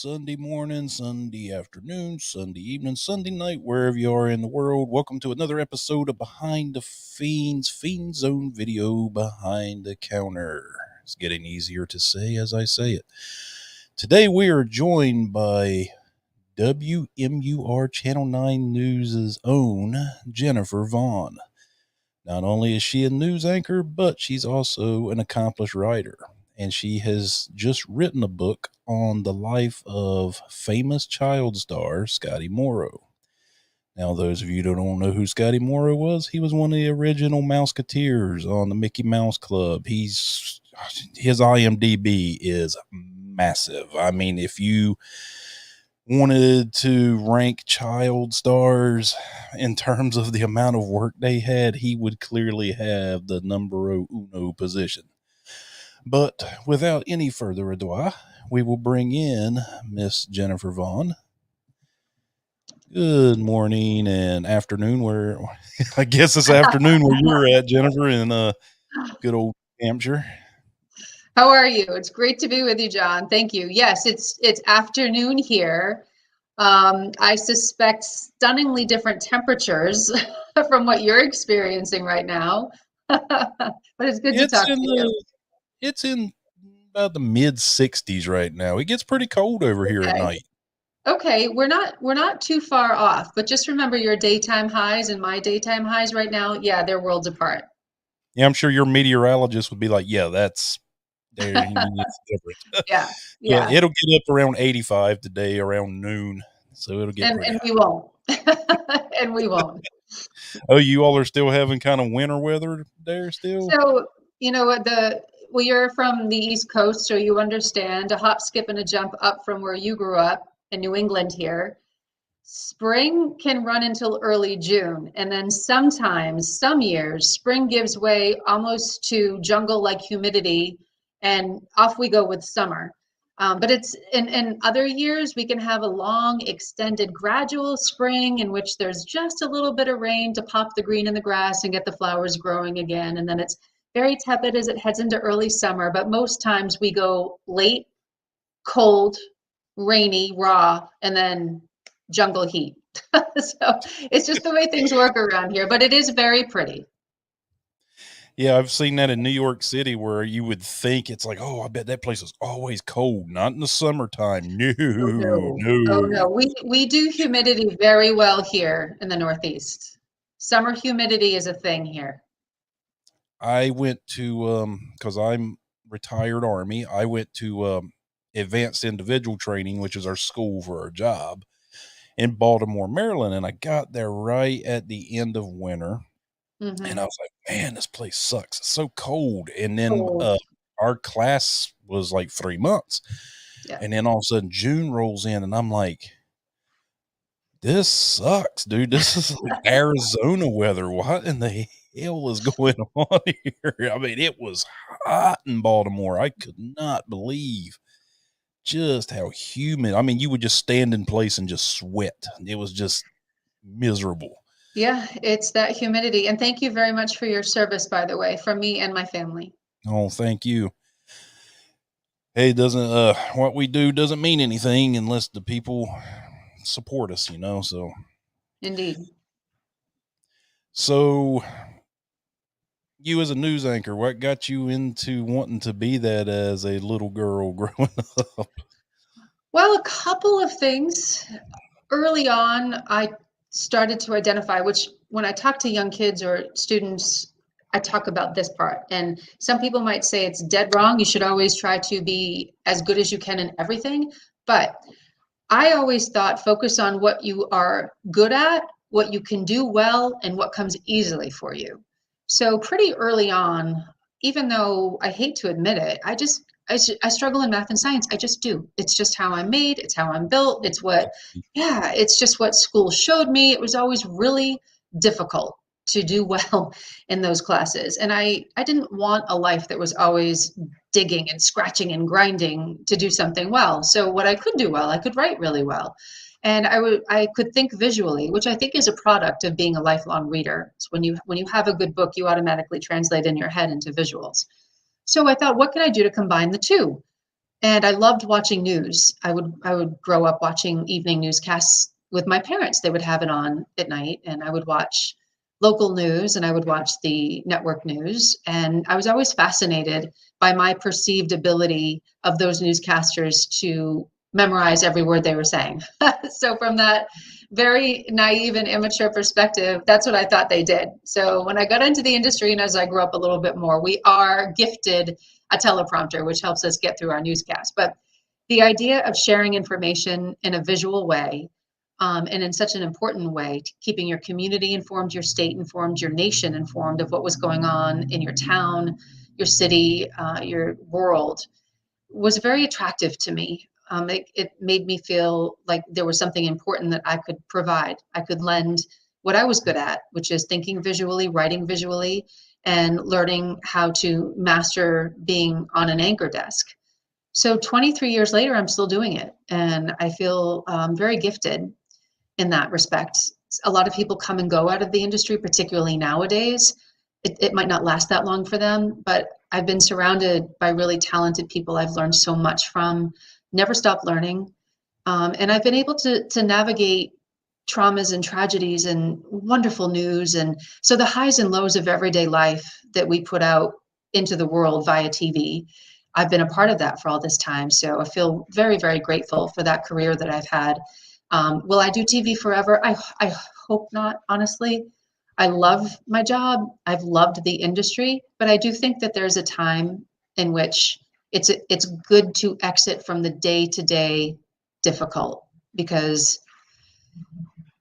Sunday morning, Sunday afternoon, Sunday evening, Sunday night, wherever you are in the world. Welcome to another episode of Behind the Fiend Zone Video Behind the Counter. It's getting easier to say as I say it. Today we are joined by WMUR Channel 9 News' own Jennifer Vaughn. Not only is she a news anchor, but she's also an accomplished writer. And she has just written a book on the life of famous child star Scotty Morrow. Now, those of you that don't know who Scotty Morrow was, he was one of the original Mouseketeers on the Mickey Mouse Club. His IMDb is massive. I mean, if you wanted to rank child stars in terms of the amount of work they had, he would clearly have the numero uno position. But without any further ado, we will bring in Miss Jennifer Vaughn. Good morning and afternoon, where I guess it's afternoon where you're at, Jennifer, in good old Hampshire. How are you? It's great to be with you, John. Thank you. Yes, it's afternoon here. I suspect stunningly different temperatures from what you're experiencing right now. But it's good to talk to you. It's in about the mid 60s right now. It gets pretty cold over here at night. Okay, we're not too far off, but just remember your daytime highs and my daytime highs right now, yeah, they're worlds apart. Yeah, I'm sure your meteorologist would be like, yeah, that's there. It's different. Yeah. It'll get up around 85 today around noon. So it'll get pretty and hot. we won't. And we won't. Oh, you all are still having kind of winter weather there still? So, you know what, you're from the East Coast, so you understand a hop, skip, and a jump up from where you grew up in New England here. Spring can run until early June, and then sometimes, some years, spring gives way almost to jungle-like humidity, and off we go with summer. But it's in other years, we can have a long, extended, gradual spring in which there's just a little bit of rain to pop the green in the grass and get the flowers growing again. And then it's very tepid as it heads into early summer. But most times we go late, cold, rainy, raw, and then jungle heat. So it's just the way things work around here. But it is very pretty. Yeah, I've seen that in New York City where you would think it's like, oh, I bet that place is always cold. Not in the summertime. No. Oh, no. We do humidity very well here in the Northeast. Summer humidity is a thing here. I went to, because I'm retired Army, I went to advanced individual training, which is our school for our job, in Baltimore, Maryland. And I got there right at the end of winter. Mm-hmm. And I was like, man, this place sucks. It's so cold. And then our class was like 3 months. Yeah. And then all of a sudden June rolls in and I'm like, this sucks, dude. This is like Arizona weather. What in the hell is going on here? I mean, it was hot in Baltimore. I could not believe just how humid. I mean, you would just stand in place and just sweat. It was just miserable. Yeah, it's that humidity. And thank you very much for your service, by the way, from me and my family. Oh, thank you. Hey, doesn't what we do doesn't mean anything unless the people support us, you know, so. Indeed. So you as a news anchor, what got you into wanting to be that as a little girl growing up? Well, a couple of things. Early on, I started to identify, which when I talk to young kids or students, I talk about this part. And some people might say it's dead wrong. You should always try to be as good as you can in everything. But I always thought focus on what you are good at, what you can do well, and what comes easily for you. So pretty early on, even though I hate to admit it, I struggle in math and science. I just do. It's just how I'm made. It's how I'm built. It's just what school showed me. It was always really difficult to do well in those classes. And I didn't want a life that was always digging and scratching and grinding to do something well. So what I could do well, I could write really well. And I could think visually, which I think is a product of being a lifelong reader. So when you have a good book, you automatically translate in your head into visuals. So I thought, what can I do to combine the two? And I loved watching news. I would grow up watching evening newscasts with my parents. They would have it on at night, and I would watch local news and I would watch the network news. And I was always fascinated by my perceived ability of those newscasters to memorize every word they were saying. So from that very naive and immature perspective, that's what I thought they did. So when I got into the industry and as I grew up a little bit more, we are gifted a teleprompter, which helps us get through our newscast. But the idea of sharing information in a visual way, and in such an important way, keeping your community informed, your state informed, your nation informed of what was going on in your town, your city, your world, was very attractive to me. It made me feel like there was something important that I could provide. I could lend what I was good at, which is thinking visually, writing visually, and learning how to master being on an anchor desk. So 23 years later, I'm still doing it. And I feel very gifted in that respect. A lot of people come and go out of the industry, particularly nowadays. It might not last that long for them, but I've been surrounded by really talented people I've learned so much from, never stopped learning. And I've been able to navigate traumas and tragedies and wonderful news. And so the highs and lows of everyday life that we put out into the world via TV, I've been a part of that for all this time. So I feel very, very grateful for that career that I've had. Will I do TV forever? I hope not, honestly. I love my job. I've loved the industry, but I do think that there's a time in which it's good to exit from the day-to-day difficult, because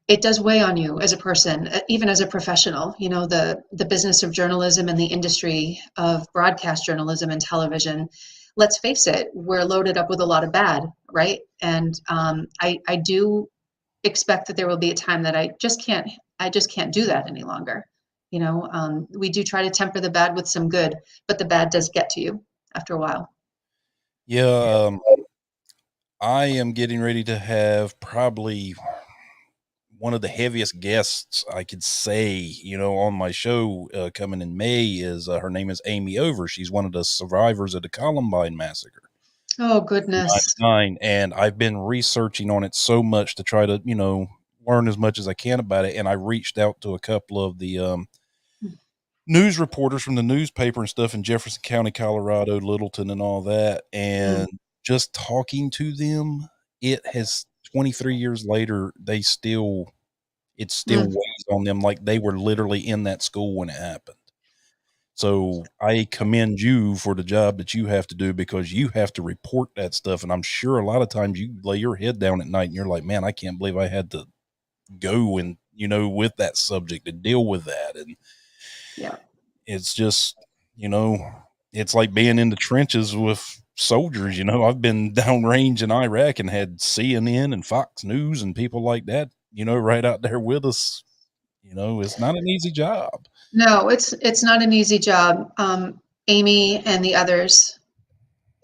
it does weigh on you as a person, even as a professional. You know, the business of journalism and the industry of broadcast journalism and television, let's face it, we're loaded up with a lot of bad, right? And I do expect that there will be a time that I just can't do that any longer. You know, we do try to temper the bad with some good, but the bad does get to you after a while. Yeah, I am getting ready to have probably one of the heaviest guests I could say, on my show coming in May is her name is Amy Over. She's one of the survivors of the Columbine massacre Oh in goodness. '99, and I've been researching on it so much to try to, learn as much as I can about it. And I reached out to a couple of the news reporters from the newspaper and stuff in Jefferson County, Colorado, Littleton, and all that. Mm, And just talking to them, it has 23 years later, it still mm. weighs on them like they were literally in that school when it happened. So I commend you for the job that you have to do, because you have to report that stuff. And I'm sure a lot of times you lay your head down at night and you're like, man, I can't believe I had to go and, with that subject and deal with that. And Yeah. it's just, you know, it's like being in the trenches with soldiers. I've been downrange in Iraq and had CNN and Fox News and people like that, right out there with us. It's not an easy job. No, it's not an easy job. Amy and the others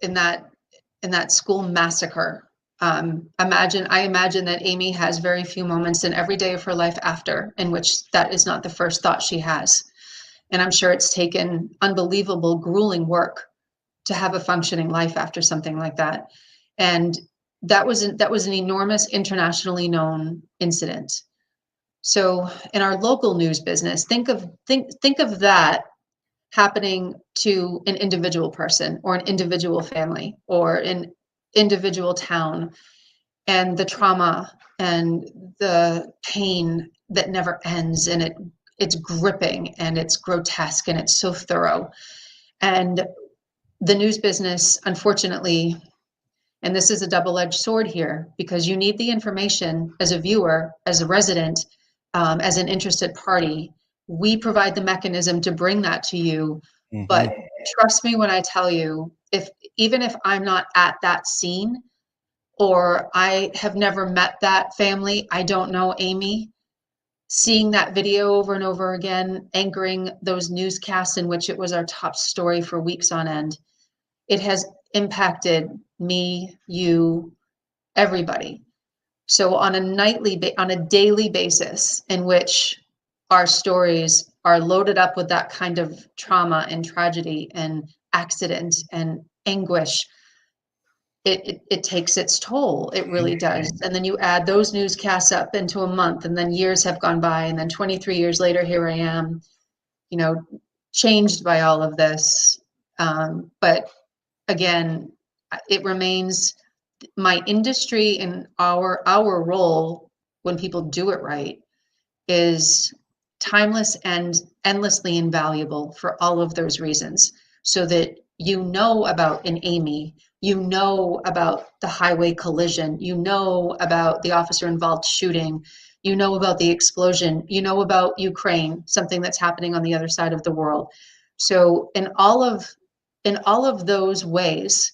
in that school massacre. I imagine that Amy has very few moments in every day of her life after in which that is not the first thought she has. And I'm sure it's taken unbelievable, grueling work to have a functioning life after something like that. And that was an enormous, internationally known incident. So in our local news business, think of that happening to an individual person or an individual family or an individual town, and the trauma and the pain that never ends, and it's gripping and it's grotesque and it's so thorough. And the news business, unfortunately, and this is a double-edged sword here, because you need the information as a viewer, as a resident, as an interested party. We provide the mechanism to bring that to you. Hmm. But trust me when I tell you, even if I'm not at that scene, or I have never met that family, I don't know Amy, seeing that video over and over again, anchoring those newscasts in which it was our top story for weeks on end, it has impacted me, you, everybody. So on a daily basis in which our stories are loaded up with that kind of trauma and tragedy and accident and anguish, it takes its toll. It really does. And then you add those newscasts up into a month, and then years have gone by, and then 23 years later, here I am, you know, changed by all of this. But again, it remains my industry, and our role when people do it right is timeless and endlessly invaluable for all of those reasons. So that you know about an Amy, you know about the highway collision, you know about the officer involved shooting, you know about the explosion, you know about Ukraine, something that's happening on the other side of the world. So in all of those ways,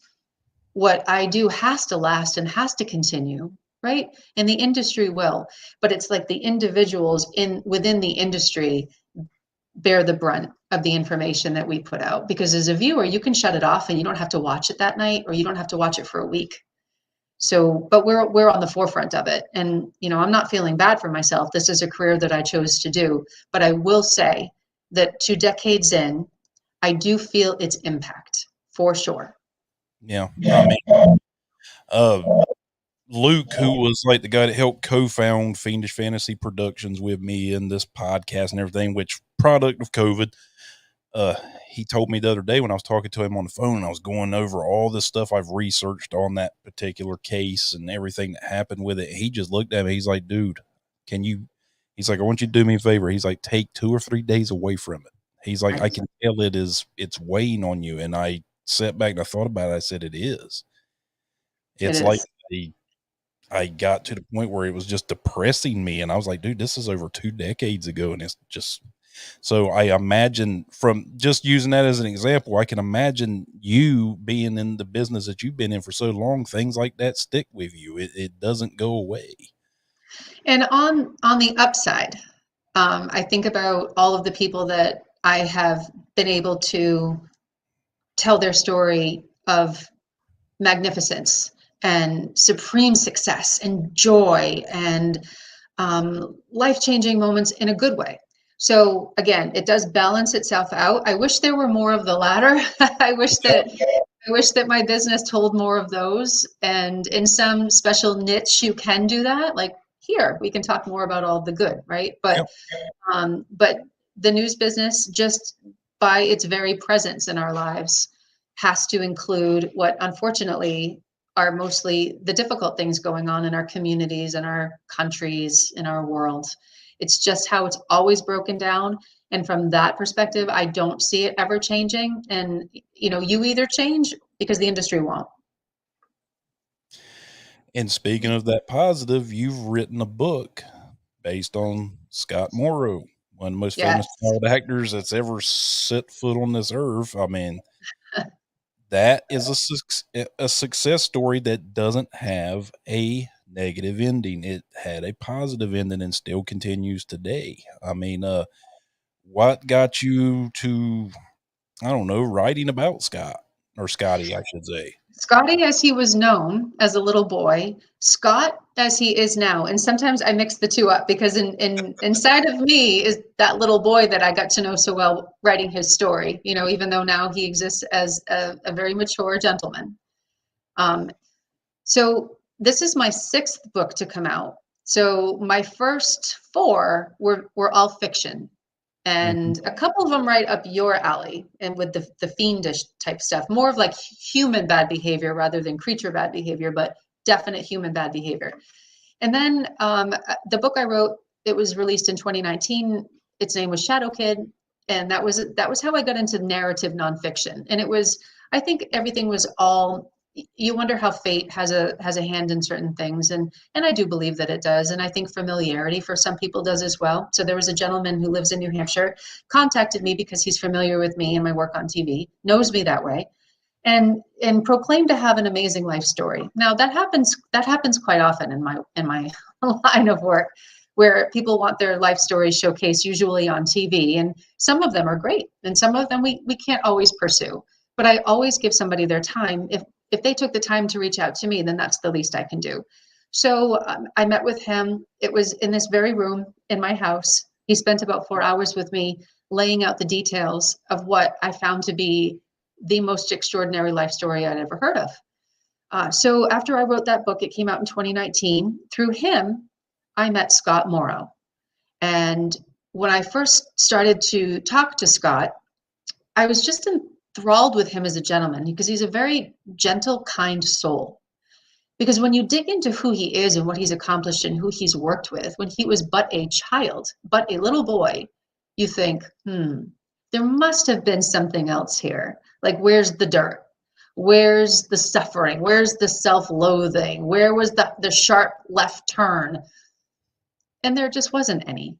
what I do has to last and has to continue, right? And the industry will, but it's like the individuals within the industry bear the brunt of the information that we put out, because as a viewer, you can shut it off and you don't have to watch it that night, or you don't have to watch it for a week. So, but we're on the forefront of it. And, you know, I'm not feeling bad for myself. This is a career that I chose to do, but I will say that 2 decades in, I do feel its impact for sure. Yeah. I mean, uh, Luke, who was like the guy that helped co-found Fiendish Fantasy Productions with me in this podcast and everything, which product of COVID, uh, he told me the other day when I was talking to him on the phone and I was going over all this stuff I've researched on that particular case and everything that happened with it. He just looked at me. He's like, dude, he's like, I want you to do me a favor. He's like, take 2 or 3 days away from it. He's like, I can tell it's weighing on you. And I sat back and I thought about it. I said, it is. It's like I got to the point where it was just depressing me. And I was like, dude, this is over 2 decades ago. And it's just, so I imagine, from just using that as an example, I can imagine you being in the business that you've been in for so long, things like that stick with you. It doesn't go away. And on the upside, I think about all of the people that I have been able to tell their story of magnificence and supreme success and joy and life-changing moments in a good way. So again, it does balance itself out. I wish there were more of the latter. I wish that my business told more of those. And in some special niche, you can do that. Like here, we can talk more about all the good, right? But but the news business, just by its very presence in our lives, has to include what unfortunately are mostly the difficult things going on in our communities, in our countries, in our world. It's just how it's always broken down. And from that perspective, I don't see it ever changing. And, you know, you either change because the industry won't. And speaking of that positive, you've written a book based on Scott Morrow, one of the most famous Yes. child actors that's ever set foot on this earth. I mean, that is a success story that doesn't have a negative ending. It had a positive ending and still continues today. I mean, what got you to, I don't know, writing about Scott, or Scotty, I should say? Scotty, as he was known as a little boy, Scott as he is now. And sometimes I mix the two up because inside of me is that little boy that I got to know so well writing his story, you know, even though now he exists as a very mature gentleman. So this is my 6th book to come out. So my first 4 were all fiction. And a couple of them right up your alley, and with the fiendish type stuff, more of like human bad behavior rather than creature bad behavior, but definite human bad behavior. And then the book I wrote, it was released in 2019. Its name was Shadow Kid, and that was how I got into narrative nonfiction. And it was, I think everything was all. You wonder how fate has a hand in certain things, and I do believe that it does, and I think familiarity for some people does as well. So there was a gentleman who lives in New Hampshire, contacted me because he's familiar with me and my work on TV, knows me that way, and proclaimed to have an amazing life story. Now that happens quite often in my line of work, where people want their life stories showcased, usually on TV, and some of them are great, and some of them we can't always pursue. But I always give somebody their time. If they took the time to reach out to me, then that's the least I can do. So I met with him. It was in this very room in my house. He spent about 4 hours with me, laying out the details of what I found to be the most extraordinary life story I'd ever heard of. So after I wrote that book, it came out in 2019. Through him, I met Scott Morrow. And when I first started to talk to Scott, I was just enthralled with him as a gentleman because he's a very gentle, kind soul. Because when you dig into who he is and what he's accomplished and who he's worked with, when he was but a child, but a little boy, you think, there must have been something else here. Like, where's the dirt? Where's the suffering? Where's the self-loathing? Where was the sharp left turn? And there just wasn't any.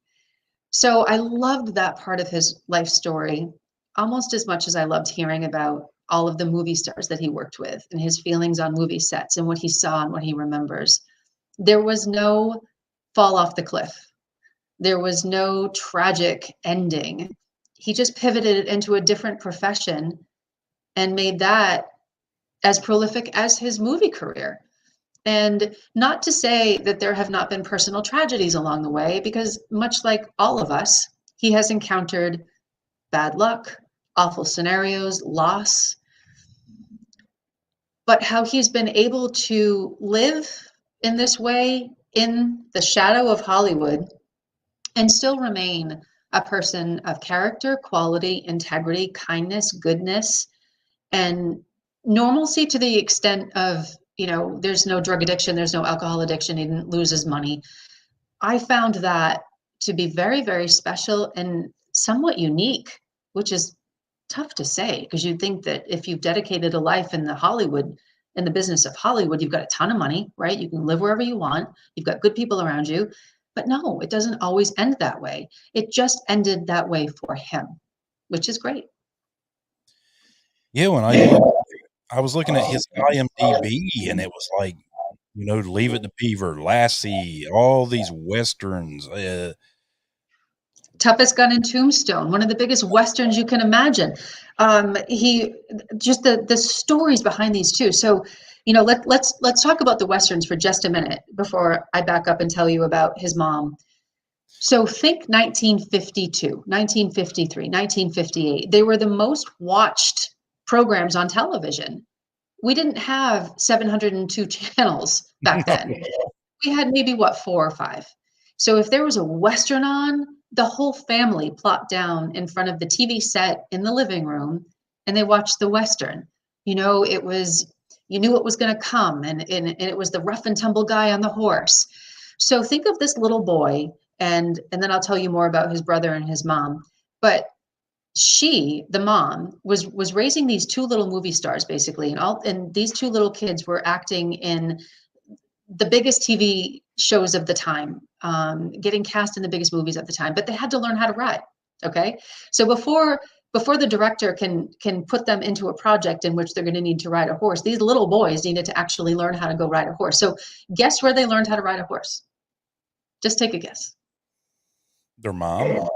So I loved that part of his life story almost as much as I loved hearing about all of the movie stars that he worked with and his feelings on movie sets and what he saw and what he remembers. There was no fall off the cliff. There was no tragic ending. He just pivoted into a different profession and made that as prolific as his movie career. And not to say that there have not been personal tragedies along the way, because much like all of us, he has encountered bad luck, awful scenarios, loss. But how he's been able to live in this way in the shadow of Hollywood and still remain a person of character, quality, integrity, kindness, goodness, and normalcy to the extent of, there's no drug addiction, there's no alcohol addiction, he didn't lose his money. I found that to be very, very special and somewhat unique, which is tough to say because you'd think that if you've dedicated a life in the business of Hollywood, you've got a ton of money, right? You can live wherever you want. You've got good people around you. But no, it doesn't always end that way. It just ended that way for him, which is great. Yeah, when I was looking at his IMDb, and it was like, Leave It to Beaver, Lassie, all these westerns. Toughest Gun in Tombstone, one of the biggest westerns you can imagine. He just the stories behind these two. So, let's talk about the westerns for just a minute before I back up and tell you about his mom. So think 1952, 1953, 1958. They were the most watched programs on television. We didn't have 702 channels back then. We had maybe 4 or 5. So if there was a Western on, the whole family plopped down in front of the TV set in the living room and they watched the Western. You knew it was going to come, and it was the rough and tumble guy on the horse. So think of this little boy, and then I'll tell you more about his brother and his mom. But the mom, was raising these two little movie stars basically, and these two little kids were acting in the biggest TV shows of the time, getting cast in the biggest movies of the time, but they had to learn how to ride. Okay. So before the director can put them into a project in which they're going to need to ride a horse, these little boys needed to actually learn how to go ride a horse. So guess where they learned how to ride a horse? Just take a guess. Their mom.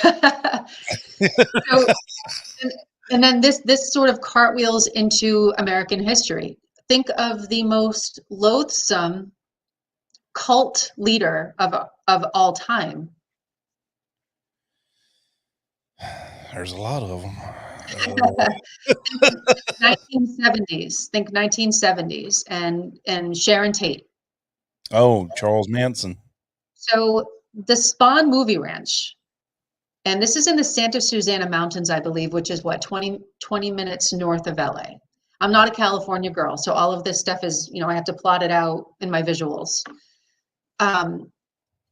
So, and then this sort of cartwheels into American history. Think of the most loathsome cult leader of all time. There's a lot of them. 1970s. Think 1970s and Sharon Tate. Oh, Charles Manson. So the Spawn Movie Ranch, and this is in the Santa Susana Mountains, I believe, which is 20 minutes north of LA. I'm not a California girl, so all of this stuff is, I have to plot it out in my visuals.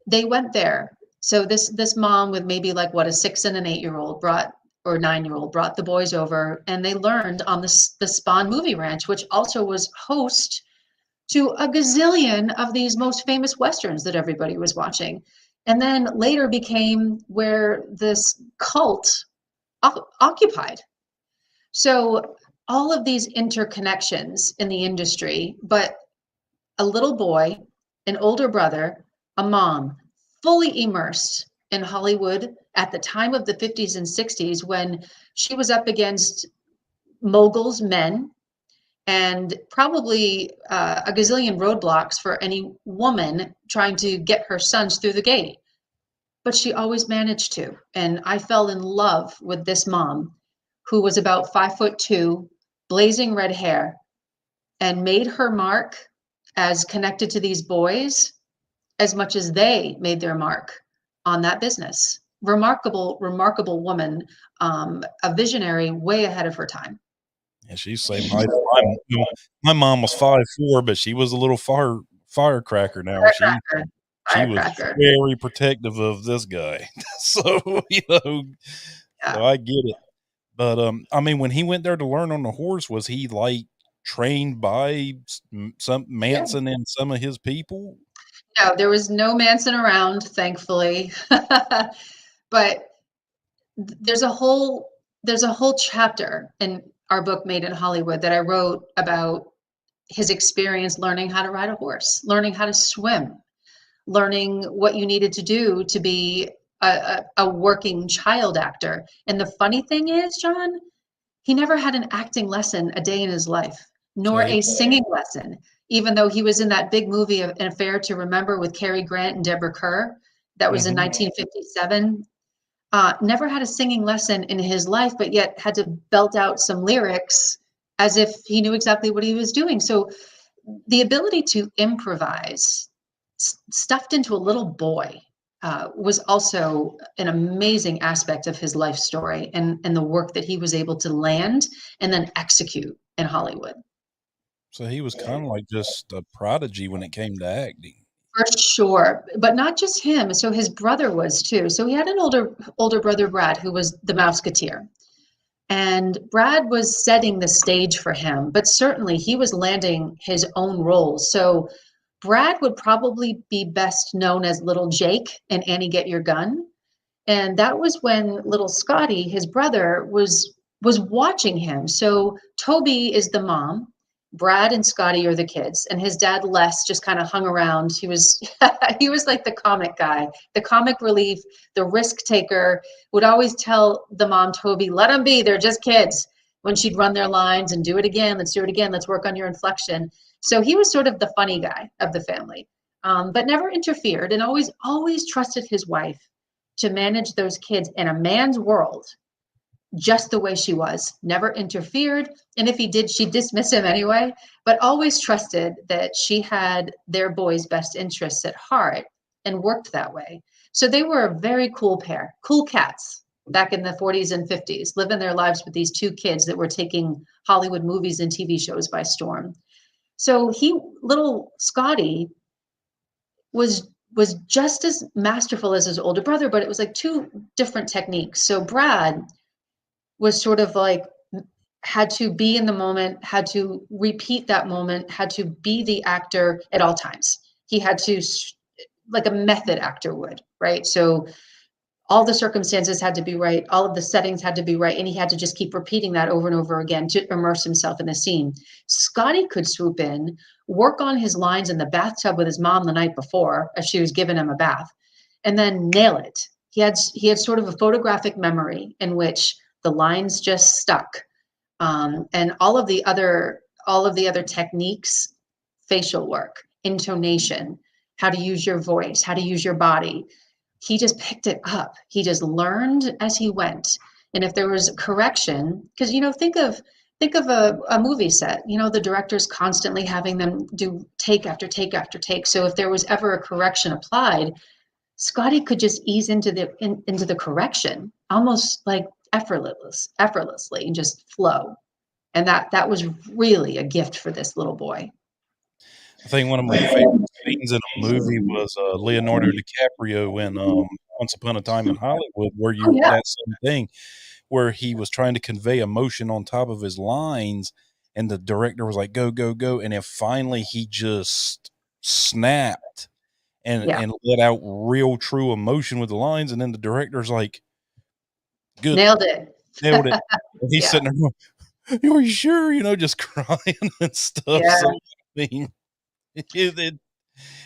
They went there. So this mom with maybe a 6 and an 8-year-old or 9-year-old brought the boys over, and they learned on the Spawn Movie Ranch, which also was host to a gazillion of these most famous Westerns that everybody was watching. And then later became where this cult occupied. So all of these interconnections in the industry, but a little boy, an older brother, a mom, fully immersed in Hollywood at the time of the 50s and 60s when she was up against moguls, men, and probably a gazillion roadblocks for any woman trying to get her sons through the gate. But she always managed to. And I fell in love with this mom who was about 5'2", blazing red hair, and made her mark as connected to these boys as much as they made their mark on that business. Remarkable, remarkable woman, a visionary way ahead of her time. And she's the same height as my mom was 5'4", but she was a little firecracker now. Firecracker. She was Firecracker. very protective of this guy. So, so Yeah. I get it. But, I mean, when he went there to learn on the horse, was he, like, trained by some Yeah. Manson and some of his people? No, there was no Manson around, thankfully. But there's a whole chapter in our book Made in Hollywood that I wrote about his experience learning how to ride a horse, learning how to swim, learning what you needed to do to be a working child actor. And the funny thing is, John, he never had an acting lesson a day in his life, So nor a singing lesson, even though he was in that big movie of An Affair to Remember with Cary Grant and Deborah Kerr. That was in 1957. Never had a singing lesson in his life, but yet had to belt out some lyrics as if he knew exactly what he was doing. So the ability to improvise stuffed into a little boy was also an amazing aspect of his life story and the work that he was able to land and then execute in Hollywood. So he was kind of like just a prodigy when it came to acting. For sure, but not just him. So his brother was too. So he had an older brother, Brad, who was the Mouseketeer. And Brad was setting the stage for him, but certainly he was landing his own roles. So Brad would probably be best known as Little Jake in Annie Get Your Gun. And that was when little Scotty, his brother, was watching him. So Toby is the mom, Brad and Scotty are the kids, and his dad Les just kind of hung around. He was he was like the comic guy, the comic relief, the risk taker. Would always tell the mom Toby, "Let them be. They're just kids." When she'd run their lines and do it again, let's do it again. Let's work on your inflection. So he was sort of the funny guy of the family, but never interfered and always trusted his wife to manage those kids in a man's world just the way she was, never interfered. And if he did, she'd dismiss him anyway, but always trusted that she had their boys' best interests at heart and worked that way. So they were a very cool pair, cool cats back in the 40s and 50s, living their lives with these two kids that were taking Hollywood movies and TV shows by storm. So little Scotty was just as masterful as his older brother, but it was like two different techniques. So Brad was sort of like had to be in the moment, had to repeat that moment, had to be the actor at all times. He had to, like a method actor would, right? So all the circumstances had to be right, all of the settings had to be right, and he had to just keep repeating that over and over again to immerse himself in the scene. Scotty could swoop in, work on his lines in the bathtub with his mom the night before as she was giving him a bath, and then nail it. He had sort of a photographic memory in which the lines just stuck, and all of the other techniques, facial work, intonation, how to use your voice, how to use your body. He just picked it up. He just learned as he went. And if there was correction, because think of a movie set. The director's constantly having them do take after take after take. So if there was ever a correction applied, Scotty could just ease into the correction, almost like effortlessly, and just flow. And that was really a gift for this little boy. I think one of my favorite scenes in a movie was Leonardo DiCaprio in Once Upon a Time in Hollywood, where Oh yeah, that same thing, where he was trying to convey emotion on top of his lines, and the director was like, "Go, go, go!" And then finally, he just snapped and yeah, let out real, true emotion with the lines, and then the director's like, "Good, nailed it. nailed it." And he's Yeah, sitting there, "Are you sure?" Just crying and stuff. yeah. So I mean, it,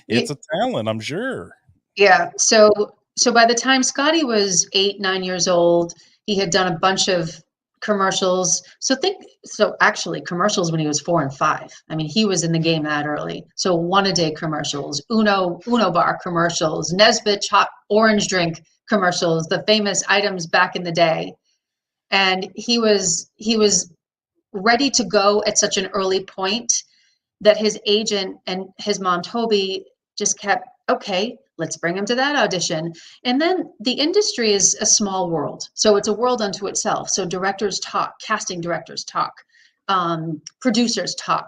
it's a talent, I'm sure. Yeah. So by the time Scotty was 8, 9 years old, he had done a bunch of commercials. So actually commercials when he was 4 and 5. I mean, he was in the game that early. So one a day commercials, Uno bar commercials, Nesbitt hot orange drink commercials, the famous items back in the day. And he was ready to go at such an early point that his agent and his mom, Toby, just kept, okay, let's bring him to that audition. And then the industry is a small world. So it's a world unto itself. So directors talk, casting directors talk, producers talk.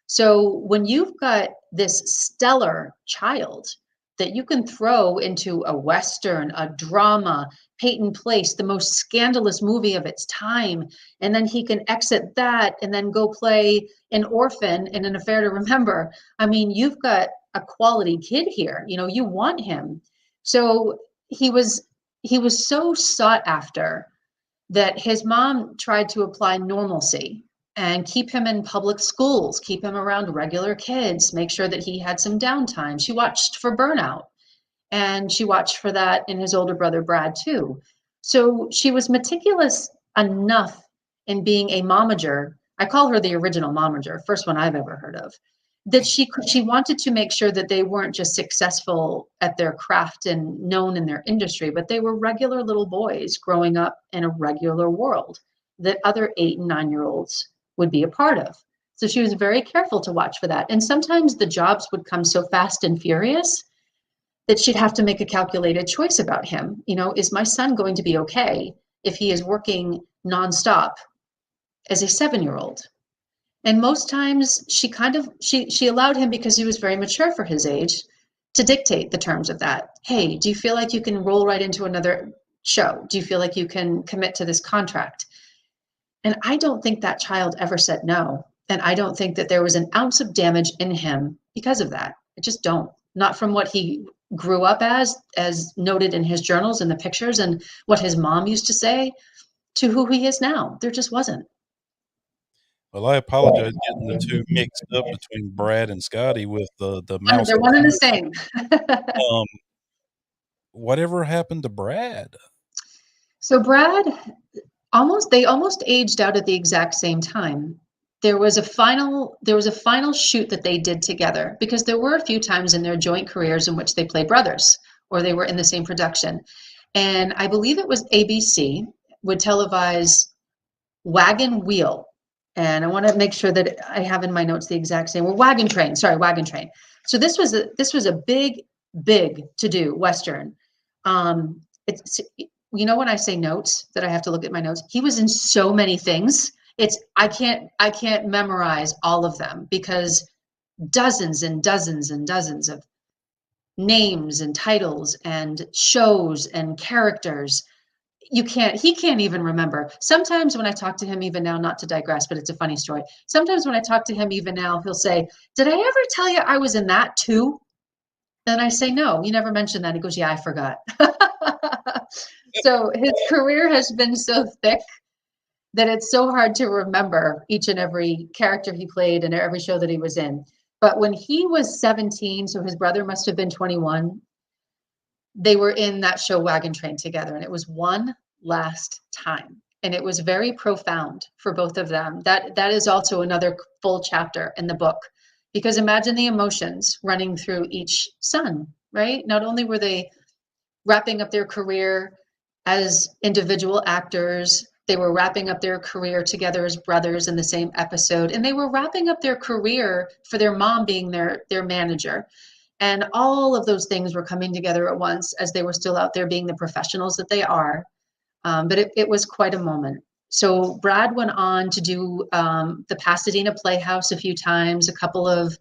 So when you've got this stellar child that you can throw into a Western, a drama, Peyton Place, the most scandalous movie of its time, and then he can exit that and then go play an orphan in An Affair to Remember. I mean, you've got a quality kid here. You know, you want him. So he was so sought after that his mom tried to apply normalcy and keep him in public schools, keep him around regular kids, make sure that he had some downtime. She watched for burnout, and she watched for that in his older brother, Brad, too. So she was meticulous enough in being a momager. I call her the original momager, first one I've ever heard of, that she wanted to make sure that they weren't just successful at their craft and known in their industry, but they were regular little boys growing up in a regular world that other 8 and 9-year-olds would be a part of. So she was very careful to watch for that. And sometimes the jobs would come so fast and furious that she'd have to make a calculated choice about him. You know, is my son going to be okay if he is working nonstop as a 7-year-old? And most times she allowed him, because he was very mature for his age, to dictate the terms of that. Hey, do you feel like you can roll right into another show? Do you feel like you can commit to this contract? And I don't think that child ever said no. And I don't think that there was an ounce of damage in him because of that. I just don't. Not from what he grew up as noted in his journals and the pictures and what his mom used to say, to who he is now. There just wasn't. Well, I apologize getting the two mixed up between Brad and Scotty with the mouse. They're one and the same. Um, whatever happened to Brad? So Brad, they almost aged out at the exact same time. There was a final shoot that they did together, because there were a few times in their joint careers in which they played brothers or they were in the same production. And I believe it was ABC would televise Wagon Wheel. And I want to make sure that I have in my notes the exact same. Well, Wagon Train. Sorry, Wagon Train. So this was a big, big to do Western. It's, you know, when I say notes that I have to look at my notes, he was in so many things. I can't memorize all of them, because dozens and dozens and dozens of names and titles and shows and characters. He can't even remember. Sometimes when I talk to him, even now, not to digress, but it's a funny story. Sometimes when I talk to him, even now, he'll say, did I ever tell you I was in that too? And I say, no, you never mentioned that. He goes, yeah, I forgot. So his career has been so thick that it's so hard to remember each and every character he played and every show that he was in. But when he was 17, so his brother must have been 21, they were in that show Wagon Train together, and it was one last time. And it was very profound for both of them. That is also another full chapter in the book, because imagine the emotions running through each son, right? Not only were they wrapping up their career as individual actors, they were wrapping up their career together as brothers in the same episode, and they were wrapping up their career for their mom being their manager. And all of those things were coming together at once as they were still out there being the professionals that they are. But it was quite a moment. So Brad went on to do the Pasadena Playhouse a few times, a couple of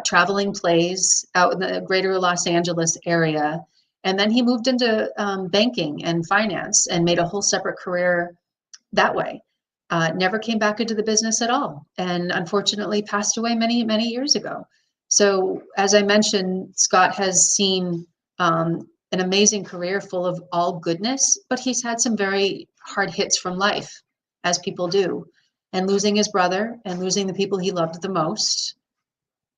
traveling plays out in the greater Los Angeles area. And then he moved into banking and finance and made a whole separate career that way. Never came back into the business at all. And unfortunately passed away many, many years ago. So as I mentioned, Scott has seen an amazing career full of all goodness, but he's had some very hard hits from life, as people do. And losing his brother and losing the people he loved the most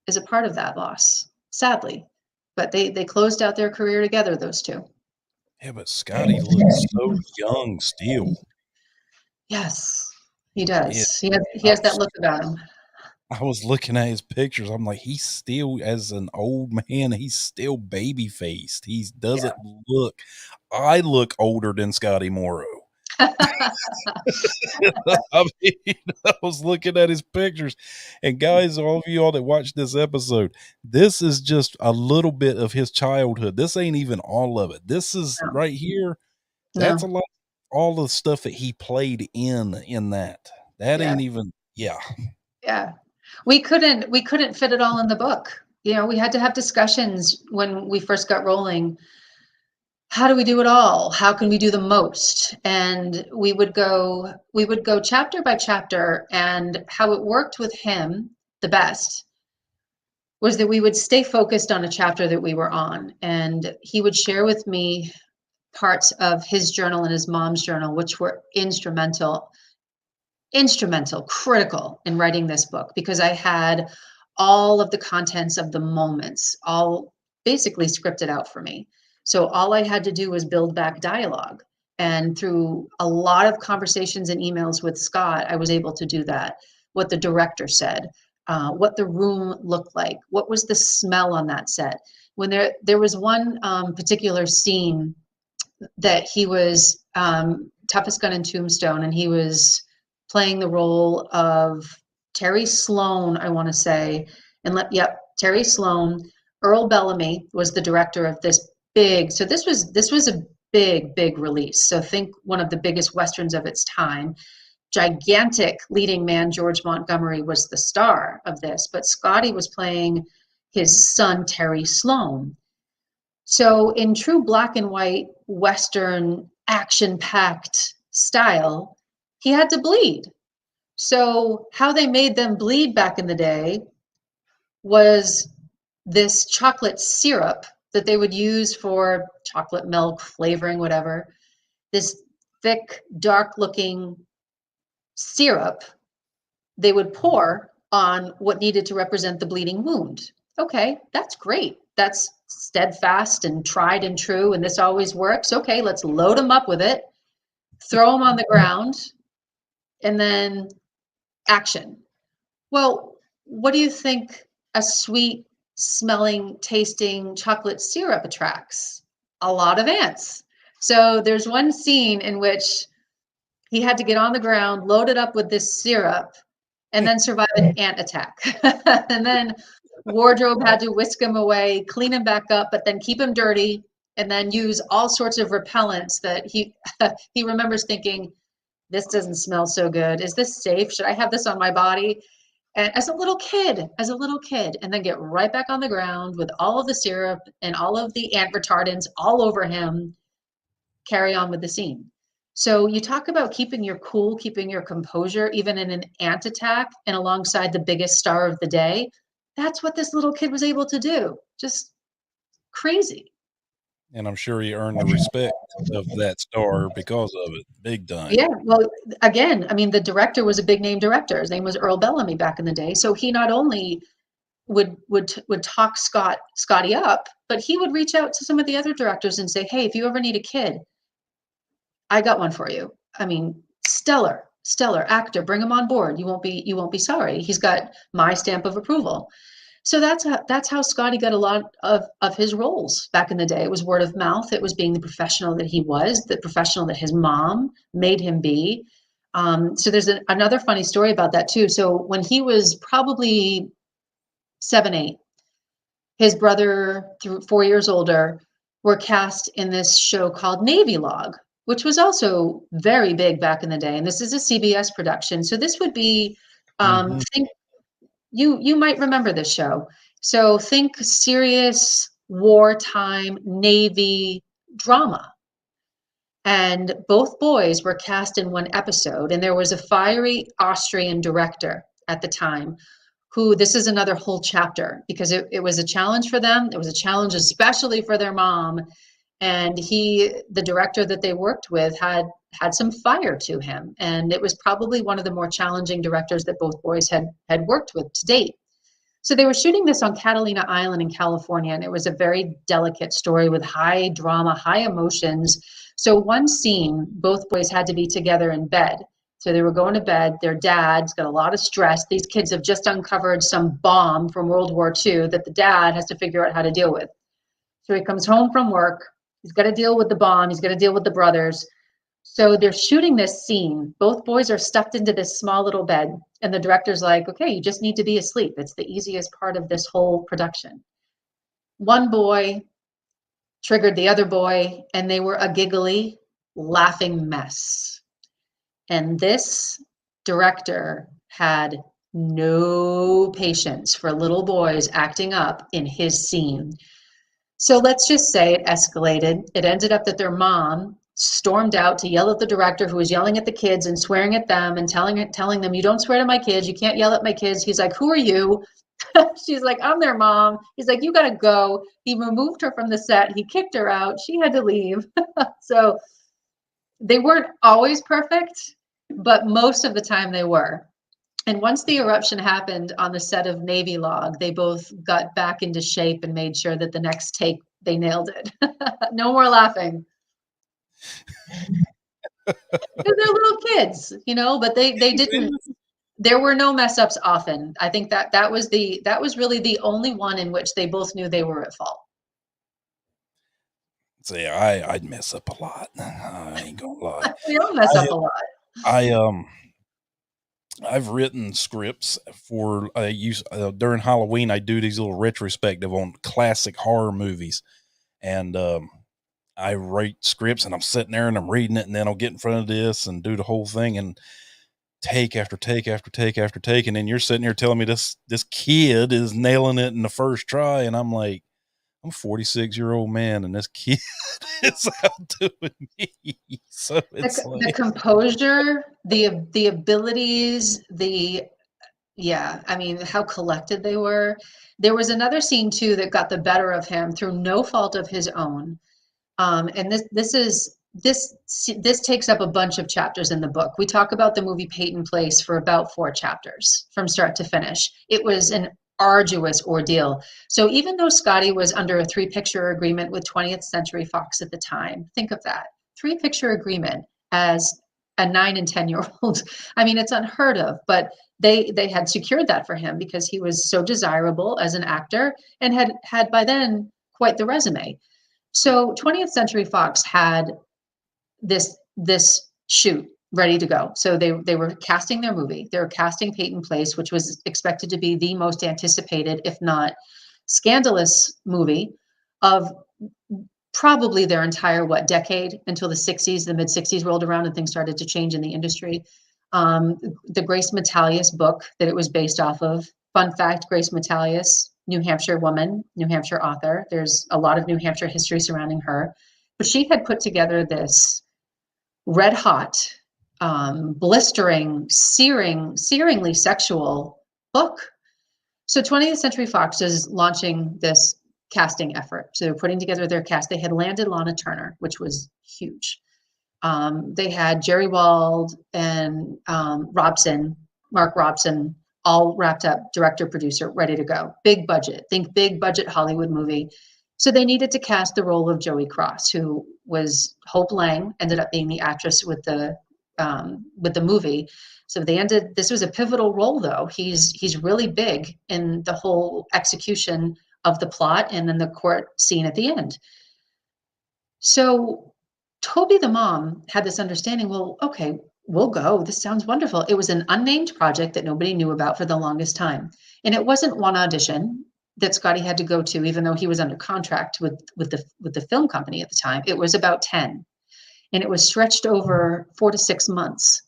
is a part of that loss, sadly. But they closed out their career together, those two. Yeah, but Scotty looks so young still. Yes, he Yeah, does. He I has that was look about him. I was looking at his pictures. I'm like, he's still, as an old man, he's still baby faced. He doesn't look. I look older than Scotty Morrow. I mean, I was looking at his pictures, and guys, all of you all that watch this episode, this is just a little bit of his childhood. This ain't even all of it. This is No, right here. That's a no, lot. All the stuff that he played in that. That yeah, ain't even. Yeah. yeah. We couldn't fit it all in the book. We had to have discussions when we first got rolling. How do we do it all? How can we do the most? And we would go chapter by chapter, and how it worked with him the best was that we would stay focused on a chapter that we were on, and he would share with me parts of his journal and his mom's journal, which were instrumental, critical in writing this book, because I had all of the contents of the moments all basically scripted out for me. So all I had to do was build back dialogue. And through a lot of conversations and emails with Scott, I was able to do that. What the director said, what the room looked like, what was the smell on that set. When there was one particular scene that he was toughest gun in Tombstone, and he was playing the role of Terry Sloan, I want to say, yep, Terry Sloan. Earl Bellamy was the director of this big. So this was a big release. So think one of the biggest westerns of its time. Gigantic leading man George Montgomery was the star of this, but Scotty was playing his son Terry Sloan. So, in true black and white Western action packed style, he had to bleed. So, how they made them bleed back in the day was this chocolate syrup that they would use for chocolate milk flavoring, whatever. This thick, dark looking syrup they would pour on what needed to represent the bleeding wound. Okay, that's great. That's steadfast and tried and true, and this always works. Okay, let's load them up with it, throw them on the ground, and then action. Well, what do you think a sweet smelling, tasting chocolate syrup attracts? A lot of ants. So there's one scene in which he had to get on the ground, load it up with this syrup, and then survive an ant attack. And then wardrobe had to whisk him away, clean him back up, but then keep him dirty, and then use all sorts of repellents that he he remembers thinking, this doesn't smell so good. Is this safe? Should I have this on my body? And as a little kid, and then get right back on the ground with all of the syrup and all of the ant retardants all over him, carry on with the scene. So you talk about keeping your cool, keeping your composure, even in an ant attack and alongside the biggest star of the day. That's what this little kid was able to do. Just crazy. And I'm sure he earned the respect of that star because of it, big time. Yeah. Well, again, I mean, the director was a big name director. His name was Earl Bellamy back in the day. So he not only would talk Scotty up, but he would reach out to some of the other directors and say, "Hey, if you ever need a kid, I got one for you." I mean, stellar actor. Bring him on board. You won't be sorry. He's got my stamp of approval. So that's how Scotty got a lot of his roles back in the day. It was word of mouth. It was being the professional that he was, the professional that his mom made him be. So there's another funny story about that too. So when he was probably 7, 8, his brother, 4 years older, were cast in this show called Navy Log, which was also very big back in the day. And this is a CBS production. So this would be, Mhm. think you might remember this show. So think serious wartime Navy drama. And both boys were cast in one episode. And there was a fiery Austrian director at the time who, this is another whole chapter, because it was a challenge for them. It was a challenge especially for their mom. And the director that they worked with, had some fire to him. And it was probably one of the more challenging directors that both boys had worked with to date. So they were shooting this on Catalina Island in California, and it was a very delicate story with high drama, high emotions. So one scene, both boys had to be together in bed. So they were going to bed. Their dad's got a lot of stress. These kids have just uncovered some bomb from World War II that the dad has to figure out how to deal with. So he comes home from work. He's got to deal with the bomb. He's got to deal with the brothers. So they're shooting this scene. Both boys are stuffed into this small little bed. And the director's like, okay, you just need to be asleep. It's the easiest part of this whole production. One boy triggered the other boy, and they were a giggly, laughing mess. And this director had no patience for little boys acting up in his scene. So let's just say it escalated. It ended up that their mom stormed out to yell at the director, who was yelling at the kids and swearing at them and telling them, "You don't swear to my kids. You can't yell at my kids." He's like, "Who are you?" She's like, "I'm their mom." He's like, "You got to go." He removed her from the set. He kicked her out. She had to leave. So they weren't always perfect, but most of the time they were. And once the eruption happened on the set of Navy Log, they both got back into shape and made sure that the next take they nailed it. No more laughing. Because they're little kids, but they didn't. There were no mess ups often. I think that was really the only one in which they both knew they were at fault. So yeah, I'd mess up a lot. I ain't gonna lie. We all mess I up a lot. I I've written scripts for I use during Halloween. I do these little retrospective on classic horror movies, and I write scripts, and I'm sitting there and I'm reading it, and then I'll get in front of this and do the whole thing, and take after take after take after take, and then you're sitting here telling me this kid is nailing it in the first try, and I'm like, I'm a 46-year-old man, and this kid is outdoing me. So it's The like, composure, the abilities, yeah, I mean, how collected they were. There was another scene too that got the better of him through no fault of his own. And this takes up a bunch of chapters in the book. We talk about the movie Peyton Place for about 4 chapters from start to finish. It was an arduous ordeal. So even though Scotty was under a 3-picture agreement with 20th Century Fox at the time, think of that, 3-picture agreement as a 9 and 10-year-old. I mean, it's unheard of, but they had secured that for him because he was so desirable as an actor and had by then quite the resume. So 20th Century Fox had this shoot ready to go. So they were casting their movie. They were casting Peyton Place, which was expected to be the most anticipated, if not scandalous, movie of probably their entire decade, until the mid 60s rolled around and things started to change in the industry. The Grace Metalius book that it was based off of. Fun fact: Grace Metalius, New Hampshire woman, New Hampshire author. There's a lot of New Hampshire history surrounding her, but she had put together this red hot, blistering, searingly sexual book. So 20th Century Fox is launching this casting effort. So they're putting together their cast. They had landed Lana Turner, which was huge. They had Jerry Wald and Mark Robson, all wrapped up, director, producer, ready to go. Big budget, think big budget Hollywood movie. So they needed to cast the role of Joey Cross, who was Hope Lang, ended up being the actress with the movie. So this was a pivotal role though. He's really big in the whole execution of the plot and then the court scene at the end. So Toby the mom had this understanding, well, okay, we'll go. This sounds wonderful. It was an unnamed project that nobody knew about for the longest time. And it wasn't one audition that Scotty had to go to, even though he was under contract with the film company at the time. It was about 10. And it was stretched over 4 to 6 months.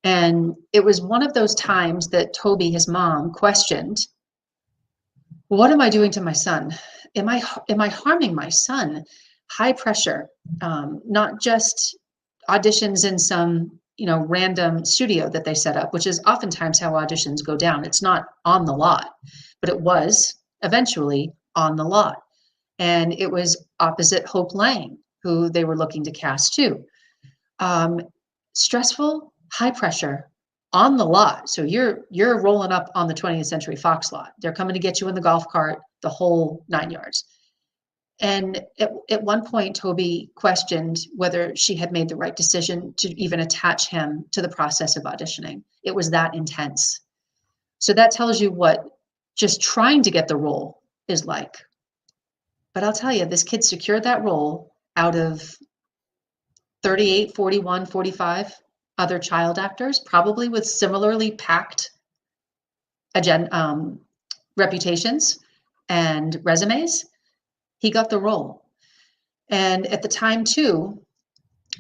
And it was one of those times that Toby, his mom, questioned, what am I doing to my son? Am I harming my son? High pressure, not just auditions in some random studio that they set up, which is oftentimes how auditions go down. It's not on the lot, but it was eventually on the lot. And it was opposite Hope Lang, who they were looking to cast too. Stressful, high pressure, on the lot. So you're rolling up on the 20th Century Fox lot. They're coming to get you in the golf cart, the whole 9 yards. And at one point, Toby questioned whether she had made the right decision to even attach him to the process of auditioning. It was that intense. So that tells you what just trying to get the role is like. But I'll tell you, this kid secured that role out of 38, 41, 45 other child actors, probably with similarly packed reputations and resumes. He got the role. And at the time, too,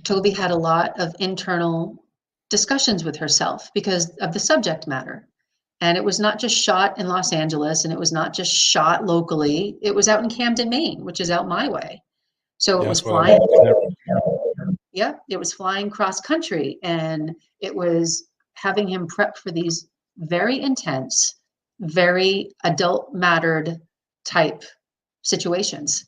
Toby had a lot of internal discussions with herself because of the subject matter. And it was not just shot in Los Angeles, and it was not just shot locally. It was out in Camden, Maine, which is out my way. So it Yeah, was that's what I flying. was. Yeah, it was flying cross country, and it was having him prep for these very intense, very adult mattered type situations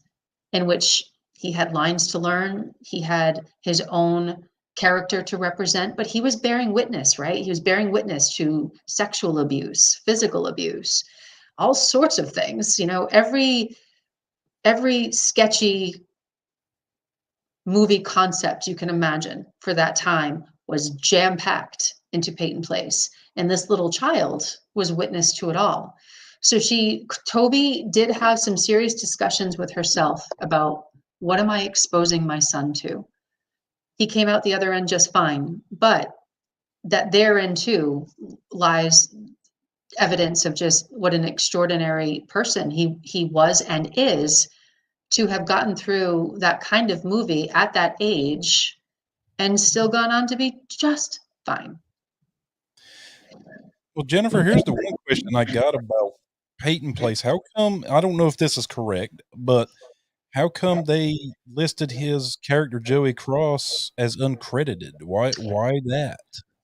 in which he had lines to learn, he had his own character to represent, but he was bearing witness, right? He was bearing witness to sexual abuse, physical abuse, all sorts of things. You know, every sketchy movie concept you can imagine for that time was jam-packed into Peyton Place. And this little child was witness to it all. So Toby did have some serious discussions with herself about, what am I exposing my son to? He came out the other end just fine, but that therein too lies evidence of just what an extraordinary person he was and is, to have gotten through that kind of movie at that age and still gone on to be just fine. Well, Jennifer, here's the one question I got about Peyton Place. How come, I don't know if this is correct, but how come they listed his character Joey Cross as uncredited? Why that?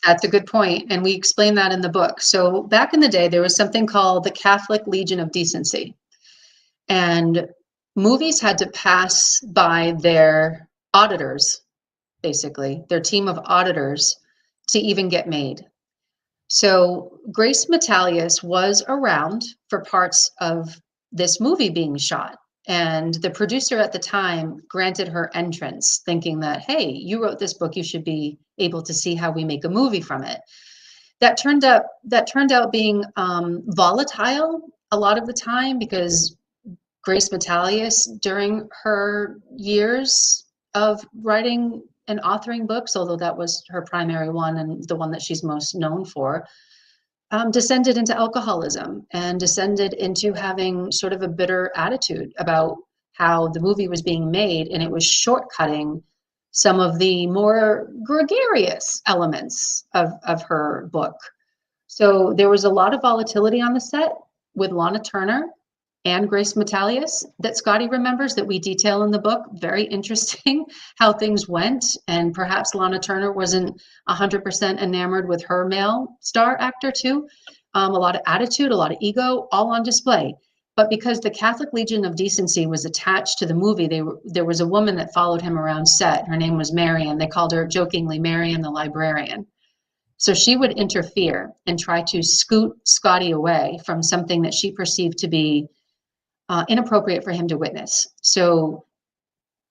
That's a good point, and we explain that in the book. So back in the day, there was something called the Catholic Legion of Decency, and movies had to pass by their auditors, basically, their team of auditors, to even get made. So Grace Metalius was around for parts of this movie being shot. And the producer at the time granted her entrance, thinking that, hey, you wrote this book, you should be able to see how we make a movie from it. That turned out being volatile a lot of the time, because Grace Metalius, during her years of writing and authoring books, although that was her primary one and the one that she's most known for, descended into alcoholism and descended into having sort of a bitter attitude about how the movie was being made, and it was shortcutting some of the more gregarious elements of her book. So there was a lot of volatility on the set with Lana Turner and Grace Metalius that Scotty remembers, that we detail in the book. Very interesting how things went. And perhaps Lana Turner wasn't 100% enamored with her male star actor too. A lot of attitude, a lot of ego, all on display. But because the Catholic Legion of Decency was attached to the movie, there was a woman that followed him around set. Her name was Marion. They called her jokingly Marion the Librarian. So she would interfere and try to scoot Scotty away from something that she perceived to be inappropriate for him to witness. So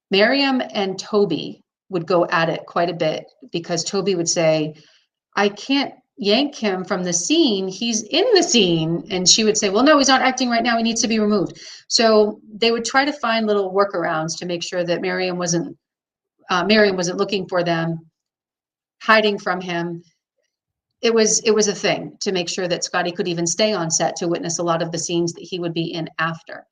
Miriam and Toby would go at it quite a bit, because Toby would say, I can't yank him from the scene. He's in the scene. And she would say, well, no, he's not acting right now. He needs to be removed. So they would try to find little workarounds to make sure that Miriam wasn't looking for them, hiding from him. It was a thing to make sure that Scotty could even stay on set to witness a lot of the scenes that he would be in after.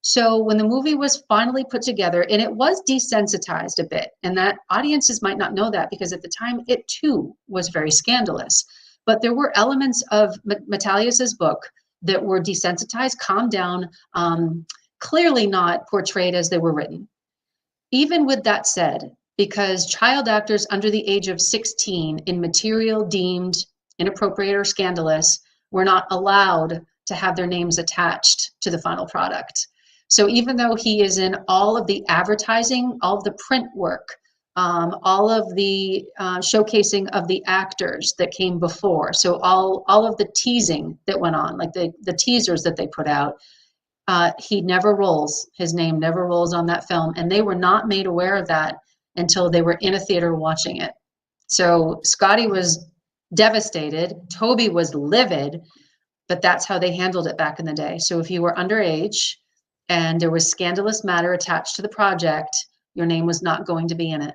So when the movie was finally put together, and it was desensitized a bit, and that audiences might not know that, because at the time it too was very scandalous, but there were elements of Metalius's book that were desensitized, calmed down, clearly not portrayed as they were written. Even with that said, because child actors under the age of 16 in material deemed inappropriate or scandalous were not allowed to have their names attached to the final product. So even though he is in all of the advertising, all of the print work, all of the showcasing of the actors that came before, so all of the teasing that went on, like the teasers that they put out, his name never rolls on that film, and they were not made aware of that until they were in a theater watching it. So Scotty was devastated, Toby was livid, but that's how they handled it back in the day. So if you were underage and there was scandalous matter attached to the project, your name was not going to be in it.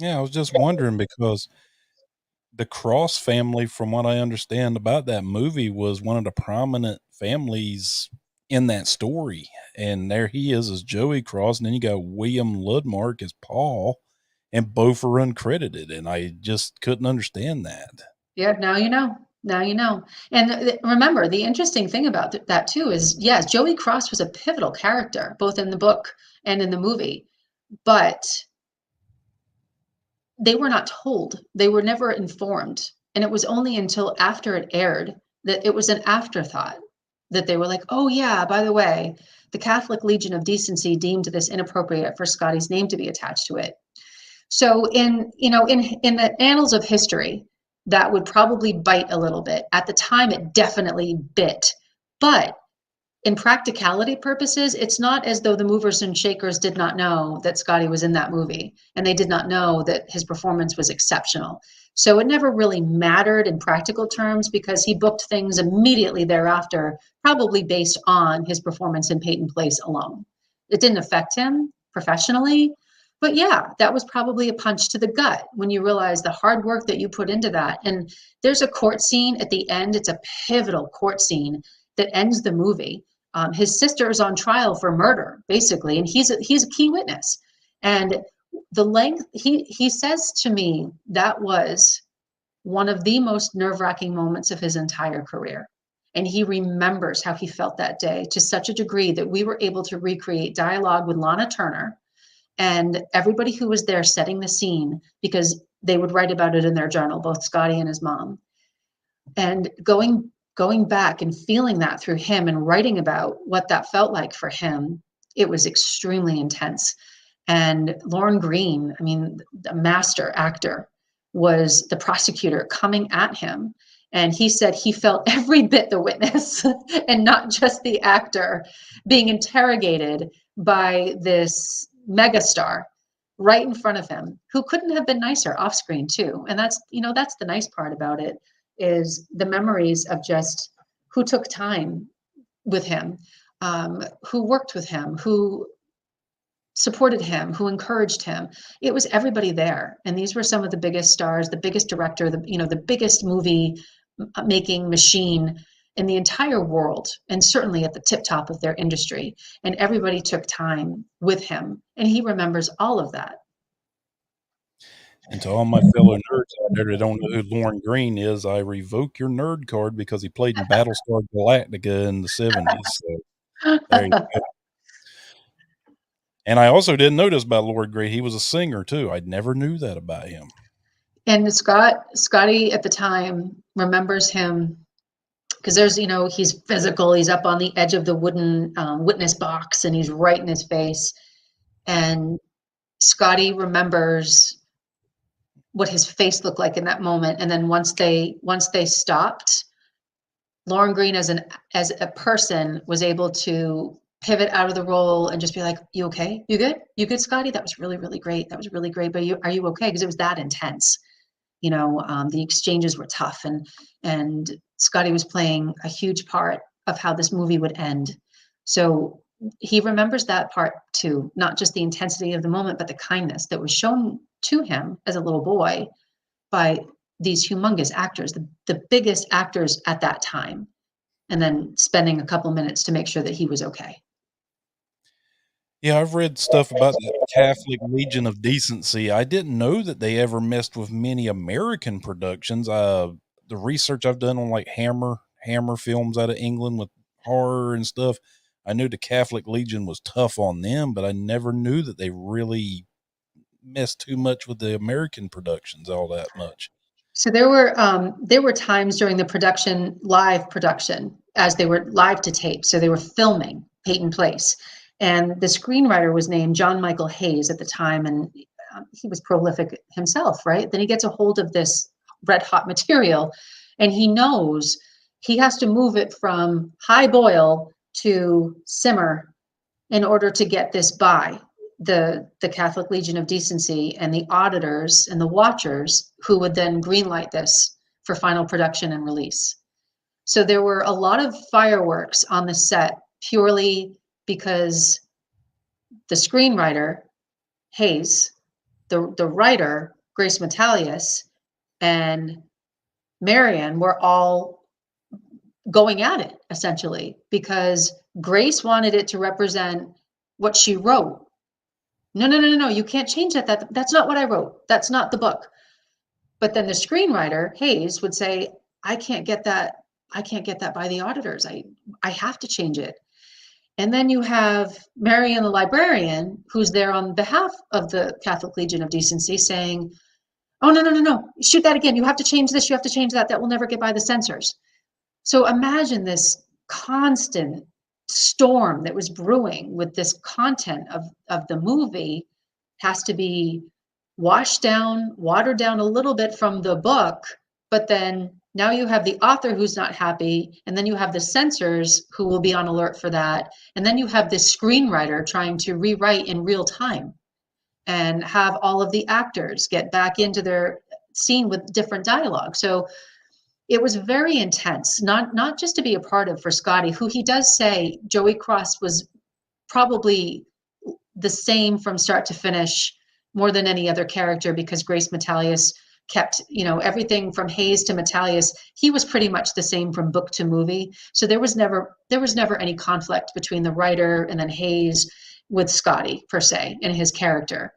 Yeah, I was just wondering because the Cross family, from what I understand about that movie, was one of the prominent families in that story. And there he is as Joey Cross, and then you got William Ludmark as Paul, and both are uncredited. And I just couldn't understand that. Yeah, now you know. Now you know. And remember, the interesting thing about that too is, yes, Joey Cross was a pivotal character, both in the book and in the movie, but they were not told. They were never informed. And it was only until after it aired that it was an afterthought that they were like, oh, yeah, by the way, the Catholic Legion of Decency deemed this inappropriate for Scotty's name to be attached to it. So in the annals of history, that would probably bite a little bit. At the time, it definitely bit. But in practicality purposes, it's not as though the movers and shakers did not know that Scotty was in that movie and they did not know that his performance was exceptional. So it never really mattered in practical terms because he booked things immediately thereafter, probably based on his performance in Peyton Place alone. It didn't affect him professionally, but yeah, that was probably a punch to the gut when you realize the hard work that you put into that. And there's a court scene at the end, it's a pivotal court scene that ends the movie. His sister is on trial for murder, basically, and he's a key witness. And the length he says to me that was one of the most nerve-wracking moments of his entire career. And he remembers how he felt that day to such a degree that we were able to recreate dialogue with Lana Turner and everybody who was there setting the scene because they would write about it in their journal, both Scotty and his mom. And going back and feeling that through him and writing about what that felt like for him, it was extremely intense. And Lauren Green, I mean, the master actor, was the prosecutor coming at him. And he said he felt every bit the witness and not just the actor being interrogated by this megastar right in front of him who couldn't have been nicer off screen too. And that's the nice part about it is the memories of just who took time with him, who worked with him, who supported him, who encouraged him. It was everybody there. And these were some of the biggest stars, the biggest director, the biggest movie making machine in the entire world, and certainly at the tip top of their industry. And everybody took time with him. And he remembers all of that. And to all my fellow nerds out there that don't know who Lauren Green is, I revoke your nerd card because he played in Battlestar Galactica in the 70s. So there you go. And I also didn't know this about Lauren Green. He was a singer too. I never knew that about him. And Scotty at the time remembers him because he's physical. He's up on the edge of the wooden witness box and he's right in his face. And Scotty remembers what his face looked like in that moment. And then once they stopped, Lauren Green as a person was able to pivot out of the role and just be like, you okay? You good? You good, Scotty? That was really, really great. That was really great. But are you okay? Because it was that intense. The exchanges were tough and Scotty was playing a huge part of how this movie would end. So he remembers that part too, not just the intensity of the moment, but the kindness that was shown to him as a little boy by these humongous actors, the biggest actors at that time, and then spending a couple minutes to make sure that he was okay. Yeah, I've read stuff about the Catholic Legion of Decency. I didn't know that they ever messed with many American productions. The research I've done on like Hammer films out of England with horror and stuff, I knew the Catholic Legion was tough on them, but I never knew that they really messed too much with the American productions all that much. So there were times during the live production, as they were live to tape. So they were filming Peyton Place, and the screenwriter was named John Michael Hayes at the time, and he was prolific himself, right? Then he gets a hold of this red hot material, and he knows he has to move it from high boil to simmer in order to get this by the Catholic Legion of Decency and the auditors and the watchers who would then greenlight this for final production and release. So there were a lot of fireworks on the set purely because the screenwriter, Hayes, the writer, Grace Metalius, and Marion were all going at it, essentially, because Grace wanted it to represent what she wrote. No, you can't change that. That's not what I wrote. That's not the book. But then the screenwriter, Hayes, would say, I can't get that by the auditors. I have to change it. And then you have Marion the librarian, who's there on behalf of the Catholic Legion of Decency, saying, oh, no, shoot that again. You have to change this. You have to change that. That will never get by the censors. So imagine this constant storm that was brewing with this content of the movie has to be washed down, watered down a little bit from the book, but then now you have the author who's not happy, and then you have the censors who will be on alert for that, and then you have this screenwriter trying to rewrite in real time and have all of the actors get back into their scene with different dialogue. So it was very intense, not just to be a part of for Scotty, who he does say Joey Cross was probably the same from start to finish more than any other character, because Grace Metalius kept, everything from Hayes to Metalius, he was pretty much the same from book to movie. So there was never any conflict between the writer and then Hayes with Scotty per se and his character.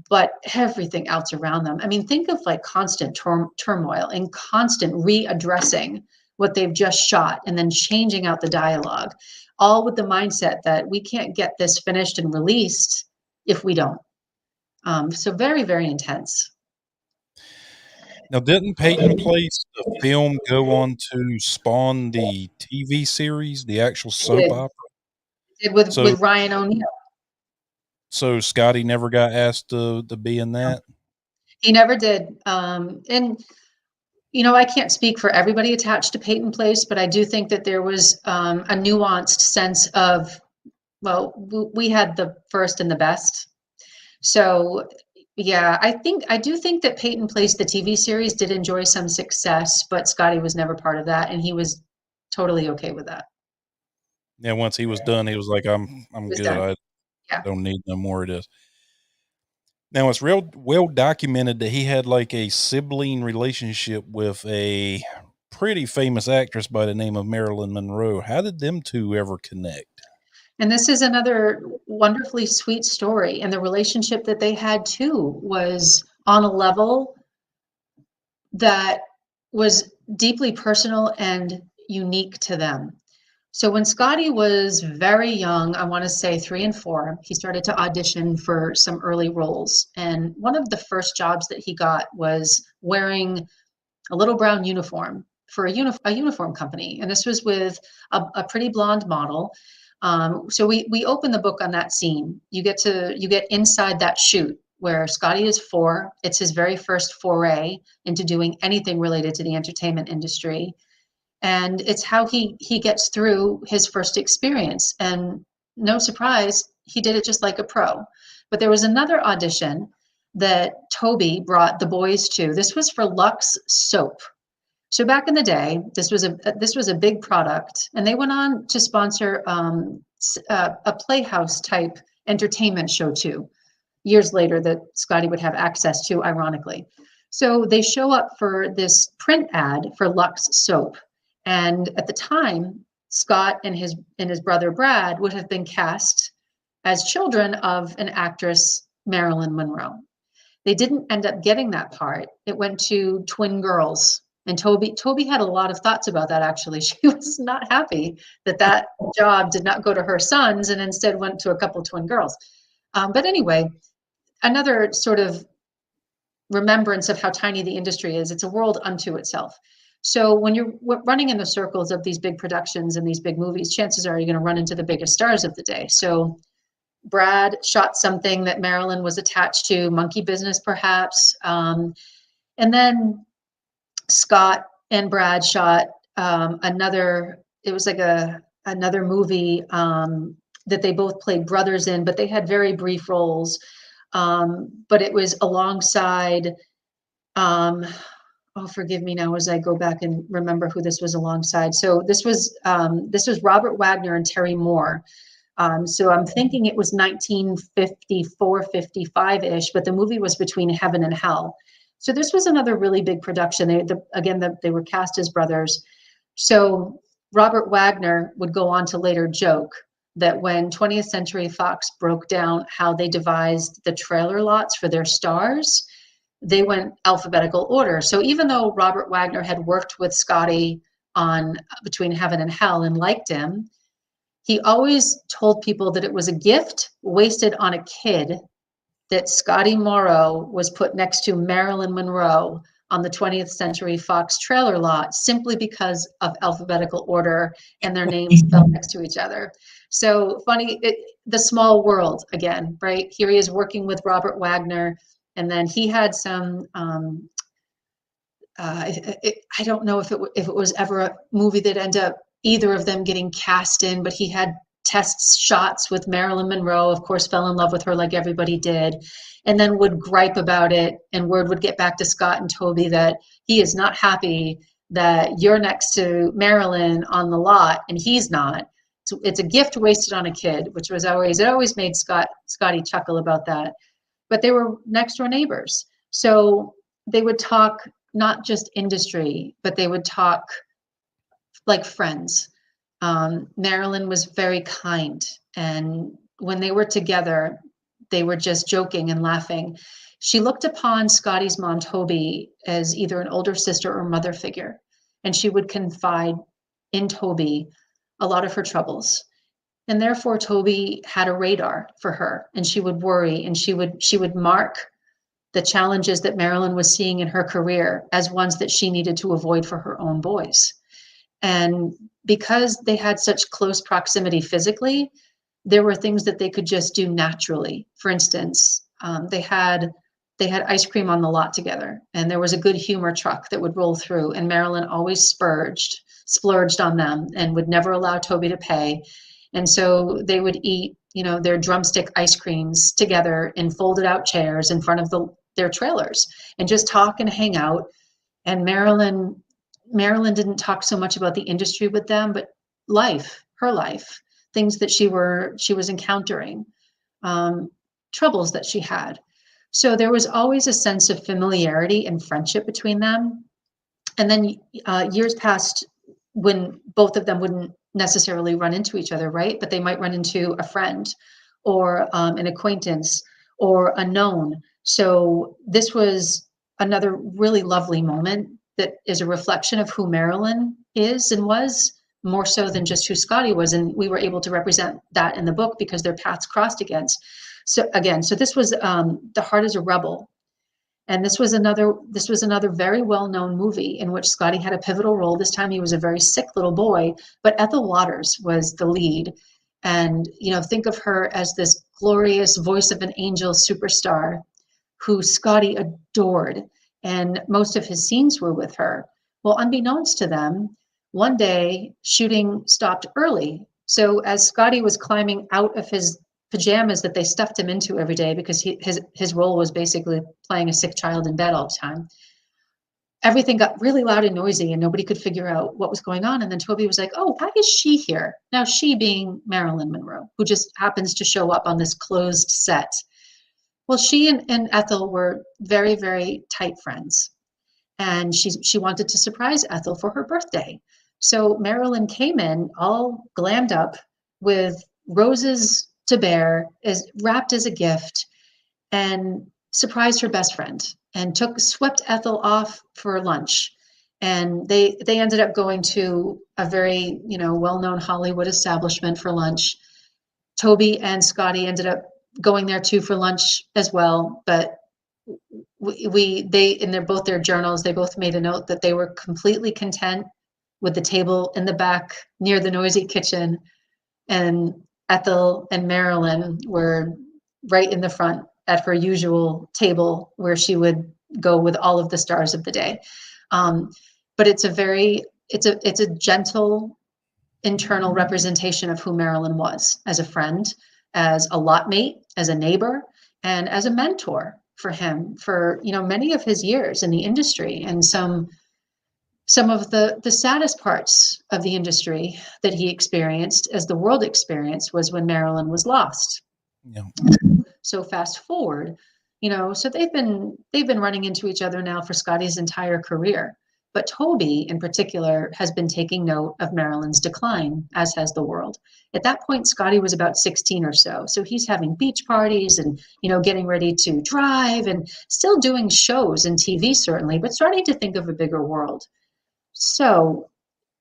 But everything else around them. I mean, think of like constant turmoil and constant readdressing what they've just shot and then changing out the dialogue, all with the mindset that we can't get this finished and released if we don't. So very, very intense. Now, didn't Peyton Place, the film, go on to spawn the TV series, the actual soap opera? It did with Ryan O'Neal. So Scotty never got asked to be in that? He never did. And I can't speak for everybody attached to Peyton Place, but I do think that there was a nuanced sense of, well, we had the first and the best. So yeah, I do think that Peyton Place, the TV series, did enjoy some success, but Scotty was never part of that, and he was totally okay with that. Yeah, once he was done, he was like, I'm good. Done. I don't need no more of this. Now, it's real well documented that he had like a sibling relationship with a pretty famous actress by the name of Marilyn Monroe. How did them two ever connect? And this is another wonderfully sweet story. And the relationship that they had too was on a level that was deeply personal and unique to them. So when Scotty was very young, I want to say 3 and 4, he started to audition for some early roles. And one of the first jobs that he got was wearing a little brown uniform for a uniform company. And this was with a pretty blonde model. So we open the book on that scene. You get inside that shoot where Scotty is 4. It's his very first foray into doing anything related to the entertainment industry. And it's how he gets through his first experience. And no surprise, he did it just like a pro. But there was another audition that Toby brought the boys to. This was for Lux soap. So back in the day, this was a big product, and they went on to sponsor a Playhouse type entertainment show too. Years later, that Scotty would have access to, ironically. So they show up for this print ad for Lux soap. And at the time, Scott and his brother Brad would have been cast as children of an actress, Marilyn Monroe. They didn't end up getting that part. It went to twin girls. And Toby had a lot of thoughts about that, actually. She was not happy that job did not go to her sons and instead went to a couple twin girls. But anyway, another sort of remembrance of how tiny the industry is. It's a world unto itself. So when you're running in the circles of these big productions and these big movies, chances are you're going to run into the biggest stars of the day. So Brad shot something that Marilyn was attached to, Monkey Business perhaps. And then Scott and Brad shot another movie that they both played brothers in, but they had very brief roles. But it was alongside, forgive me now as I go back and remember who this was alongside. So this was Robert Wagner and Terry Moore. So I'm thinking it was 1954, 55-ish, but the movie was Between Heaven and Hell. So this was another really big production. They were cast as brothers. So Robert Wagner would go on to later joke that when 20th Century Fox broke down how they devised the trailer lots for their stars, they went alphabetical order. So even though Robert Wagner had worked with Scotty on Between Heaven and Hell and liked him, he always told people that it was a gift wasted on a kid that Scotty Morrow was put next to Marilyn Monroe on the 20th Century Fox trailer lot simply because of alphabetical order and their names fell next to each other. So funny, the small world again, right? Here he is working with Robert Wagner, and then he had some, I don't know if it was ever a movie that ended up either of them getting cast in, but he had test shots with Marilyn Monroe, of course, fell in love with her like everybody did, and then would gripe about it. And word would get back to Scott and Toby that he is not happy that you're next to Marilyn on the lot and he's not. So it's a gift wasted on a kid, which was always made Scotty chuckle about that. But they were next door neighbors. So they would talk not just industry, but they would talk like friends. Marilyn was very kind, and when they were together, they were just joking and laughing. She looked upon Scotty's mom, Toby, as either an older sister or mother figure, and she would confide in Toby a lot of her troubles. And therefore, Toby had a radar for her, and she would worry, and she would mark the challenges that Marilyn was seeing in her career as ones that she needed to avoid for her own boys. And because they had such close proximity physically, there were things that they could just do naturally. For instance, they had ice cream on the lot together, and there was a good humor truck that would roll through, and Marilyn always splurged on them and would never allow Toby to pay. And so they would eat, their drumstick ice creams together in folded out chairs in front of their trailers and just talk and hang out. And Marilyn didn't talk so much about the industry with them, but her life, things that she was encountering, troubles that she had. So there was always a sense of familiarity and friendship between them. And then years passed when both of them wouldn't necessarily run into each other, right? But they might run into a friend or an acquaintance or a known. So this was another really lovely moment that is a reflection of who Marilyn is and was, more so than just who Scotty was. And we were able to represent that in the book because their paths crossed again. So this was The Heart is a Rebel. And this was another very well-known movie in which Scotty had a pivotal role. This time he was a very sick little boy, but Ethel Waters was the lead. And, think of her as this glorious voice of an angel superstar who Scotty adored. And most of his scenes were with her. Well, unbeknownst to them, one day shooting stopped early. So as Scotty was climbing out of his pajamas that they stuffed him into every day, because his role was basically playing a sick child in bed all the time, everything got really loud and noisy and nobody could figure out what was going on. And then Toby was like, oh, why is she here? Now, she being Marilyn Monroe, who just happens to show up on this closed set. Well, she and Ethel were very, very tight friends. And she wanted to surprise Ethel for her birthday. So Marilyn came in all glammed up with roses to bear, wrapped as a gift, and surprised her best friend and swept Ethel off for lunch. And they ended up going to a very, well-known Hollywood establishment for lunch. Toby and Scotty ended up going there too for lunch as well. But in both their journals, they both made a note that they were completely content with the table in the back near the noisy kitchen, and Ethel and Marilyn were right in the front at her usual table where she would go with all of the stars of the day. But it's a gentle internal representation of who Marilyn was as a friend, as a lot mate, as a neighbor, and as a mentor for him for many of his years in the industry, and some Some of the saddest parts of the industry that he experienced, as the world experienced, was when Marilyn was lost. Yeah. So fast forward, so they've been running into each other now for Scotty's entire career. But Toby, in particular, has been taking note of Marilyn's decline, as has the world. At that point, Scotty was about 16 or so. So he's having beach parties and, getting ready to drive and still doing shows and TV, certainly, but starting to think of a bigger world. So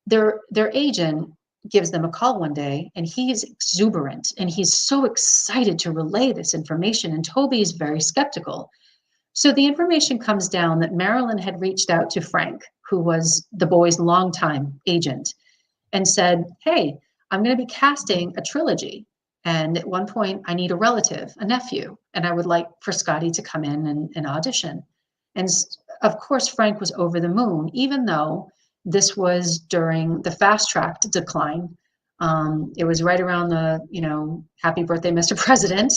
their agent gives them a call one day, and he's exuberant and he's so excited to relay this information, and Toby's very skeptical. So the information comes down that Marilyn had reached out to Frank, who was the boy's longtime agent, and said, "Hey, I'm going to be casting a trilogy, and at one point I need a relative, a nephew, and I would like for Scotty to come in and audition." And of course Frank was over the moon, even though this was during the fast-tracked decline. It was right around the, happy birthday, Mr. President.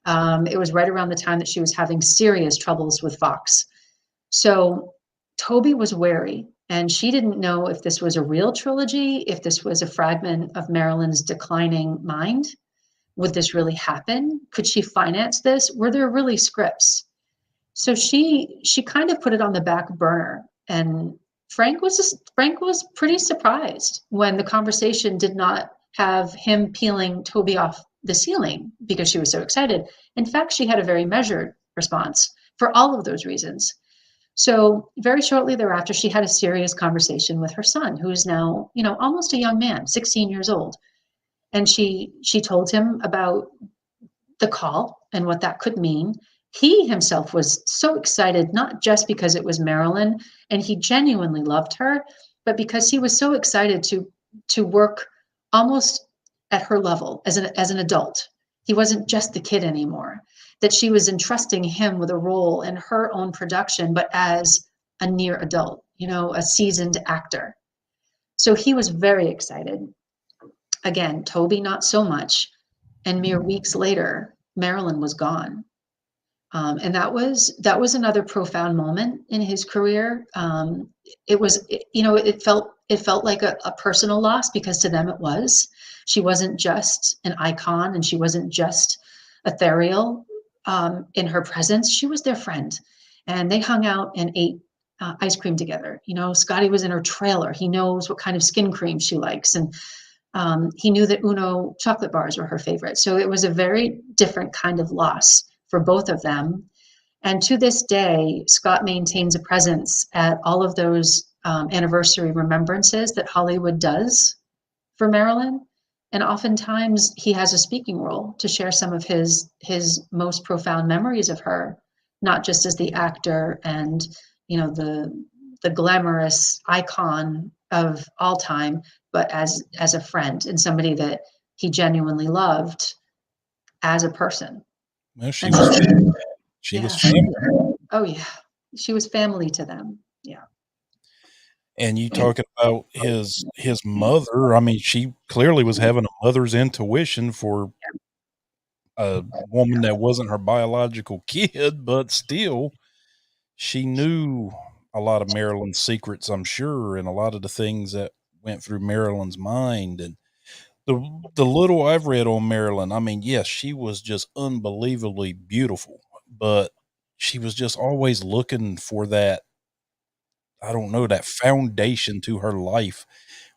It was right around the time that she was having serious troubles with Fox. So Toby was wary, and she didn't know if this was a real trilogy, if this was a fragment of Marilyn's declining mind. Would this really happen? Could she finance this? Were there really scripts? So she kind of put it on the back burner, and Frank was pretty surprised when the conversation did not have him peeling Toby off the ceiling because she was so excited. In fact, she had a very measured response for all of those reasons. So very shortly thereafter, she had a serious conversation with her son, who is now, almost a young man, 16 years old. And she told him about the call and what that could mean. He himself was so excited, not just because it was Marilyn and he genuinely loved her, but because he was so excited to work almost at her level as an adult. He wasn't just the kid anymore, that she was entrusting him with a role in her own production, but as a near adult, a seasoned actor. So he was very excited. Again, Toby, not so much. And mere weeks later, Marilyn was gone. And that was another profound moment in his career. It felt like a personal loss, because to them it was. She wasn't just an icon, and she wasn't just ethereal in her presence. She was their friend, and they hung out and ate ice cream together. Scotty was in her trailer. He knows what kind of skin cream she likes, and he knew that Uno chocolate bars were her favorite. So it was a very different kind of loss for both of them. And to this day, Scott maintains a presence at all of those anniversary remembrances that Hollywood does for Marilyn. And oftentimes he has a speaking role to share some of his most profound memories of her, not just as the actor and, the glamorous icon of all time, but as a friend and somebody that he genuinely loved as a person. Well, she And was so, she yeah. was family. Oh yeah. She was family to them. Yeah. And you talking about his mother, I mean, she clearly was having a mother's intuition for a woman that wasn't her biological kid, but still, she knew a lot of Marilyn's secrets, I'm sure, and a lot of the things that went through Marilyn's mind. And the little I've read on Marilyn, I mean, yes, she was just unbelievably beautiful, but she was just always looking for that, I don't know, that foundation to her life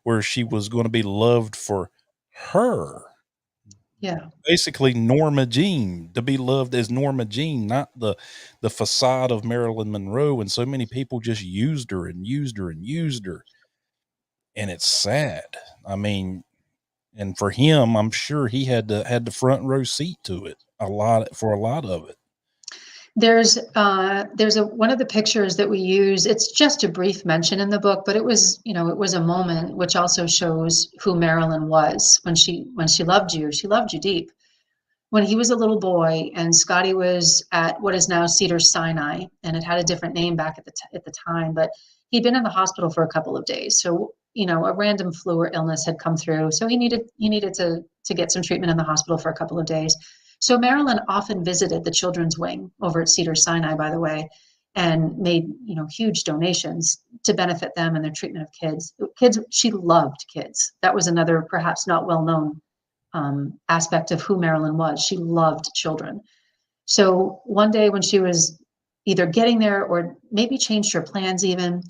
where she was going to be loved for her. Yeah. Basically, Norma Jean, to be loved as Norma Jean, not the facade of Marilyn Monroe. And so many people just used her and used her and used her. And it's sad. I mean, and for him, I'm sure he had the front row seat to it a lot of it. There's one of the pictures that we use. It's just a brief mention in the book, but it was a moment which also shows who Marilyn was when she loved you. She loved you deep. When he was a little boy, and Scotty was at what is now Cedars-Sinai, and it had a different name back at the time, but he'd been in the hospital for a couple of days. So a random flu or illness had come through, so he needed to get some treatment in the hospital for a couple of days. So Marilyn often visited the children's wing over at Cedars-Sinai, by the way, and made, huge donations to benefit them and their treatment of kids. Kids, she loved kids. That was another perhaps not well known aspect of who Marilyn was. She loved children. So one day when she was either getting there or maybe changed her plans even,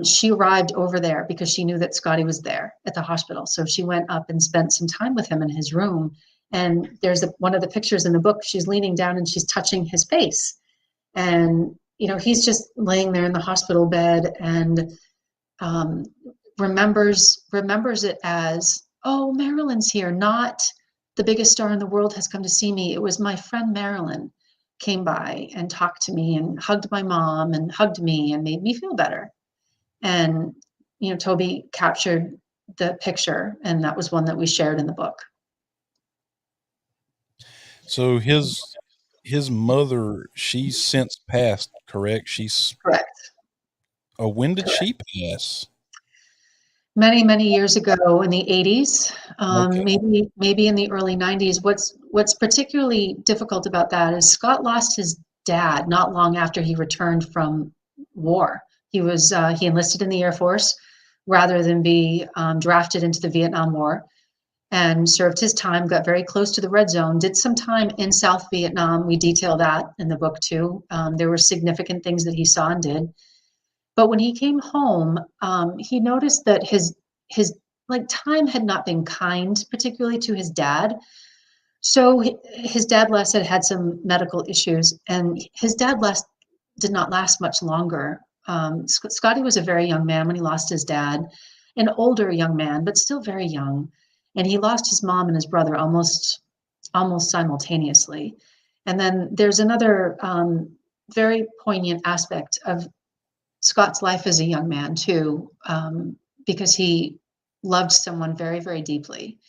she arrived over there because she knew that Scotty was there at the hospital. So she went up and spent some time with him in his room. And there's one of the pictures in the book, she's leaning down and she's touching his face. And, he's just laying there in the hospital bed and remembers it as, oh, Marilyn's here, not the biggest star in the world has come to see me. It was my friend Marilyn came by and talked to me and hugged my mom and hugged me and made me feel better. And, Toby captured the picture, and that was one that we shared in the book. So his mother, she's since passed, correct? She's Correct. Oh, when did Correct. she pass? Many, many years ago in the 80s, Okay. maybe in the early 90s. What's particularly difficult about that is Scott lost his dad not long after he returned from war. He enlisted in the Air Force rather than be drafted into the Vietnam War, and served his time, got very close to the red zone, did some time in South Vietnam. We detail that in the book too. There were significant things that he saw and did. But when he came home, he noticed that his time had not been kind, particularly to his dad. So his dad Les had some medical issues, and his dad Les did not last much longer. Scotty was a very young man when he lost his dad, an older young man, but still very young. And he lost his mom and his brother almost simultaneously. And then there's another very poignant aspect of Scott's life as a young man too, because he loved someone very, very deeply.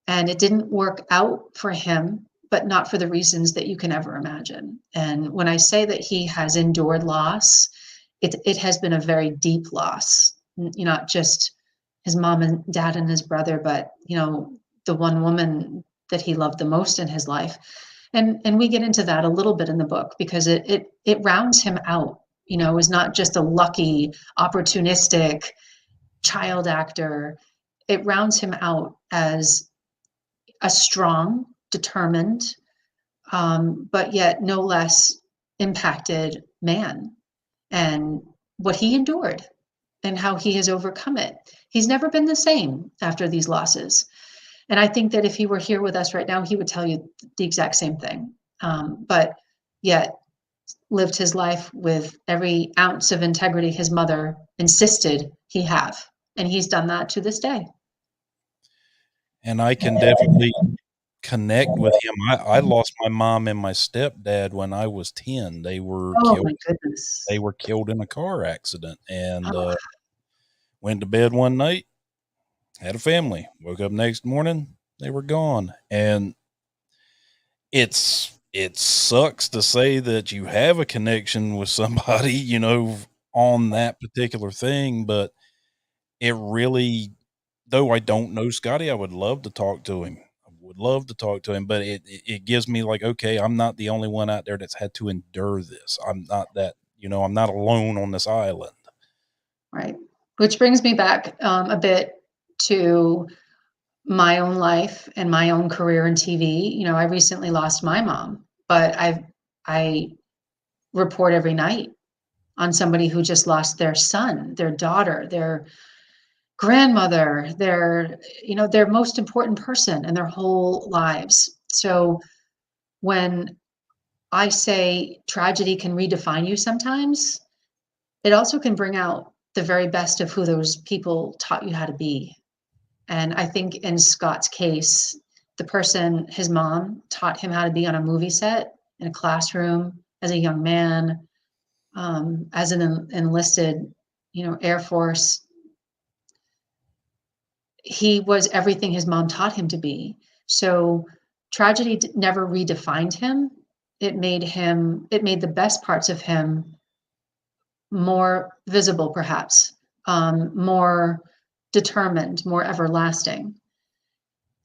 And it didn't work out for him, but not for the reasons that you can ever imagine. And when I say that he has endured loss, it has been a very deep loss, not just his mom and dad and his brother, but the one woman that he loved the most in his life. And we get into that a little bit in the book because it rounds him out. Is not just a lucky, opportunistic child actor. It rounds him out as a strong, determined, but yet no less impacted man, and what he endured and how he has overcome it. He's never been the same after these losses. And I think that if he were here with us right now, he would tell you the exact same thing. But yet lived his life with every ounce of integrity his mother insisted he have. And he's done that to this day. And I can definitely connect with him. I lost my mom and my stepdad when I was 10. They were Oh killed. my goodness. They were killed in a car accident, and Oh, went to bed one night, had a family. Woke up next morning, they were gone. And it sucks to say that you have a connection with somebody, on that particular thing, but it really, though I don't know Scotty, I would love to talk to him. I would love to talk to him, but it gives me like, okay, I'm not the only one out there that's had to endure this. I'm not that, I'm not alone on this island. right. Which brings me back a bit to my own life and my own career in TV. I recently lost my mom, but I report every night on somebody who just lost their son, their daughter, their grandmother, their most important person in their whole lives. So when I say tragedy can redefine you sometimes, it also can bring out the very best of who those people taught you how to be. And I think in Scott's case, the person, his mom, taught him how to be on a movie set, in a classroom, as a young man, as an enlisted, Air Force. He was everything his mom taught him to be. So tragedy never redefined him. It made the best parts of him more visible, perhaps, more determined, more everlasting.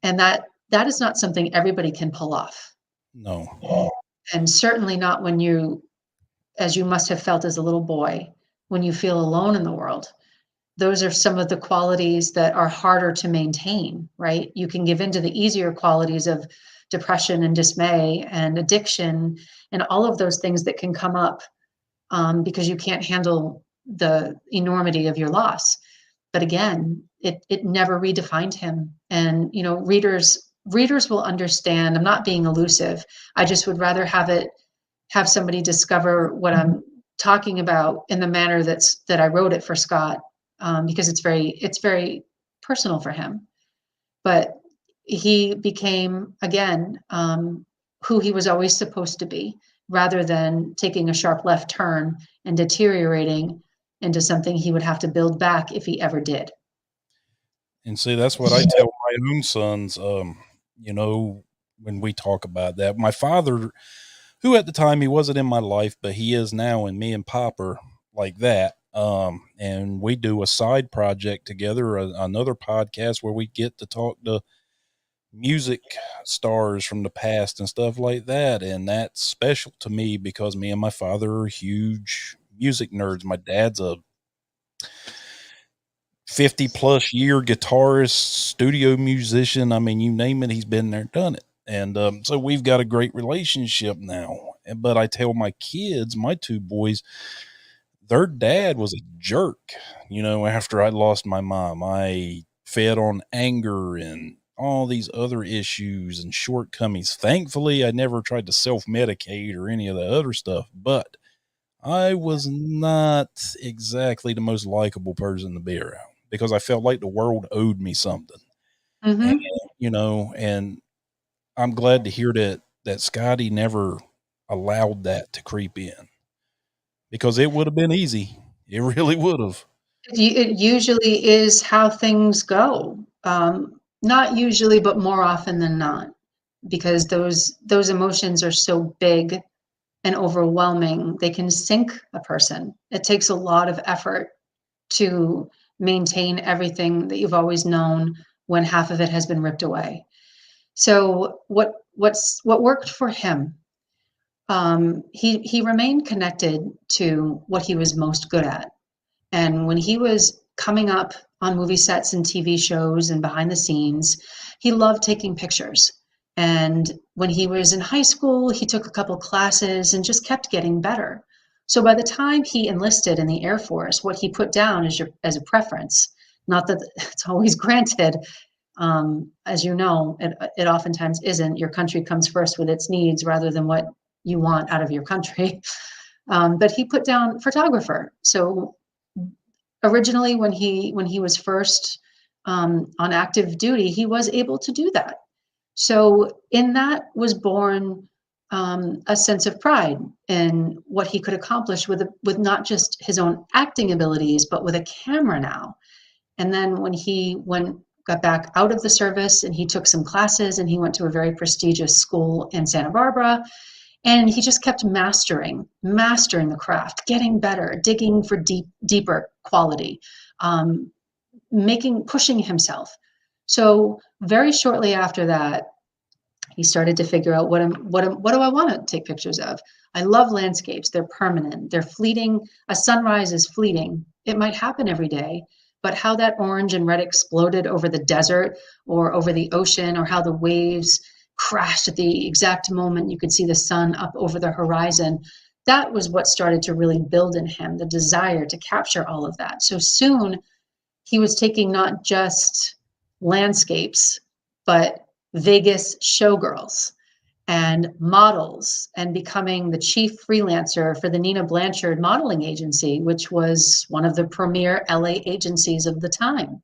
And that is not something everybody can pull off. No. And certainly not when you as you must have felt as a little boy when you feel alone in the world. Those are some of the qualities that are harder to maintain, right? You can give into the easier qualities of depression and dismay and addiction and all of those things that can come up because you can't handle the enormity of your loss. But again, it never redefined him. And you know, readers will understand. I'm not being elusive. I just would rather have somebody discover what I'm talking about in the manner that I wrote it for Scott, because it's very personal for him. But he became again who he was always supposed to be, rather than taking a sharp left turn and deteriorating into something he would have to build back if he ever did. And see, that's what I tell my own sons. You know, when we talk about that, my father, who at the time he wasn't in my life, but he is now, and me and Pop are like that. And we do a side project together, another podcast where we get to talk to music stars from the past and stuff like that. And that's special to me because me and my father are huge music nerds. My dad's a 50 plus year guitarist, studio musician. I mean, you name it, he's been there, done it. And so we've got a great relationship now. But I tell my kids, my two boys, their dad was a jerk. You know, after I lost my mom, I fed on anger and all these other issues and shortcomings. Thankfully, I never tried to self medicate or any of the other stuff, but I was not exactly the most likable person to be around because I felt like the world owed me something. And, Mm-hmm. you know, and I'm glad to hear that Scotty never allowed that to creep in because it would have been easy. It really would have. It usually is how things go. Not usually, but more often than not, because those emotions are so big and overwhelming. They can sink a person. It takes a lot of effort to maintain everything that you've always known when half of it has been ripped away. So what worked for him? He remained connected to what he was most good at. And when he was coming up on movie sets and TV shows and behind the scenes, he loved taking pictures. And when he was in high school, he took a couple classes and just kept getting better. So by the time he enlisted in the Air Force, what he put down as a preference, not that it's always granted, as you know, it oftentimes isn't. Your country comes first with its needs rather than what you want out of your country. But he put down photographer. So originally when he was first on active duty, he was able to do that. So in that was born a sense of pride in what he could accomplish with not just his own acting abilities, but with a camera now. And then when he got back out of the service and he took some classes and he went to a very prestigious school in Santa Barbara, and he just kept mastering the craft, getting better, digging for deeper quality, um, pushing himself. So very shortly after that, he started to figure out what do I want to take pictures of. I love landscapes. They're permanent. They're fleeting. A sunrise is fleeting. It might happen every day, but how that orange and red exploded over the desert or over the ocean, or how the waves crashed at the exact moment you could see the sun up over the horizon, that was what started to really build in him the desire to capture all of that. So soon he was taking not just landscapes, but Vegas showgirls and models, and becoming the chief freelancer for the Nina Blanchard modeling agency, which was one of the premier LA agencies of the time.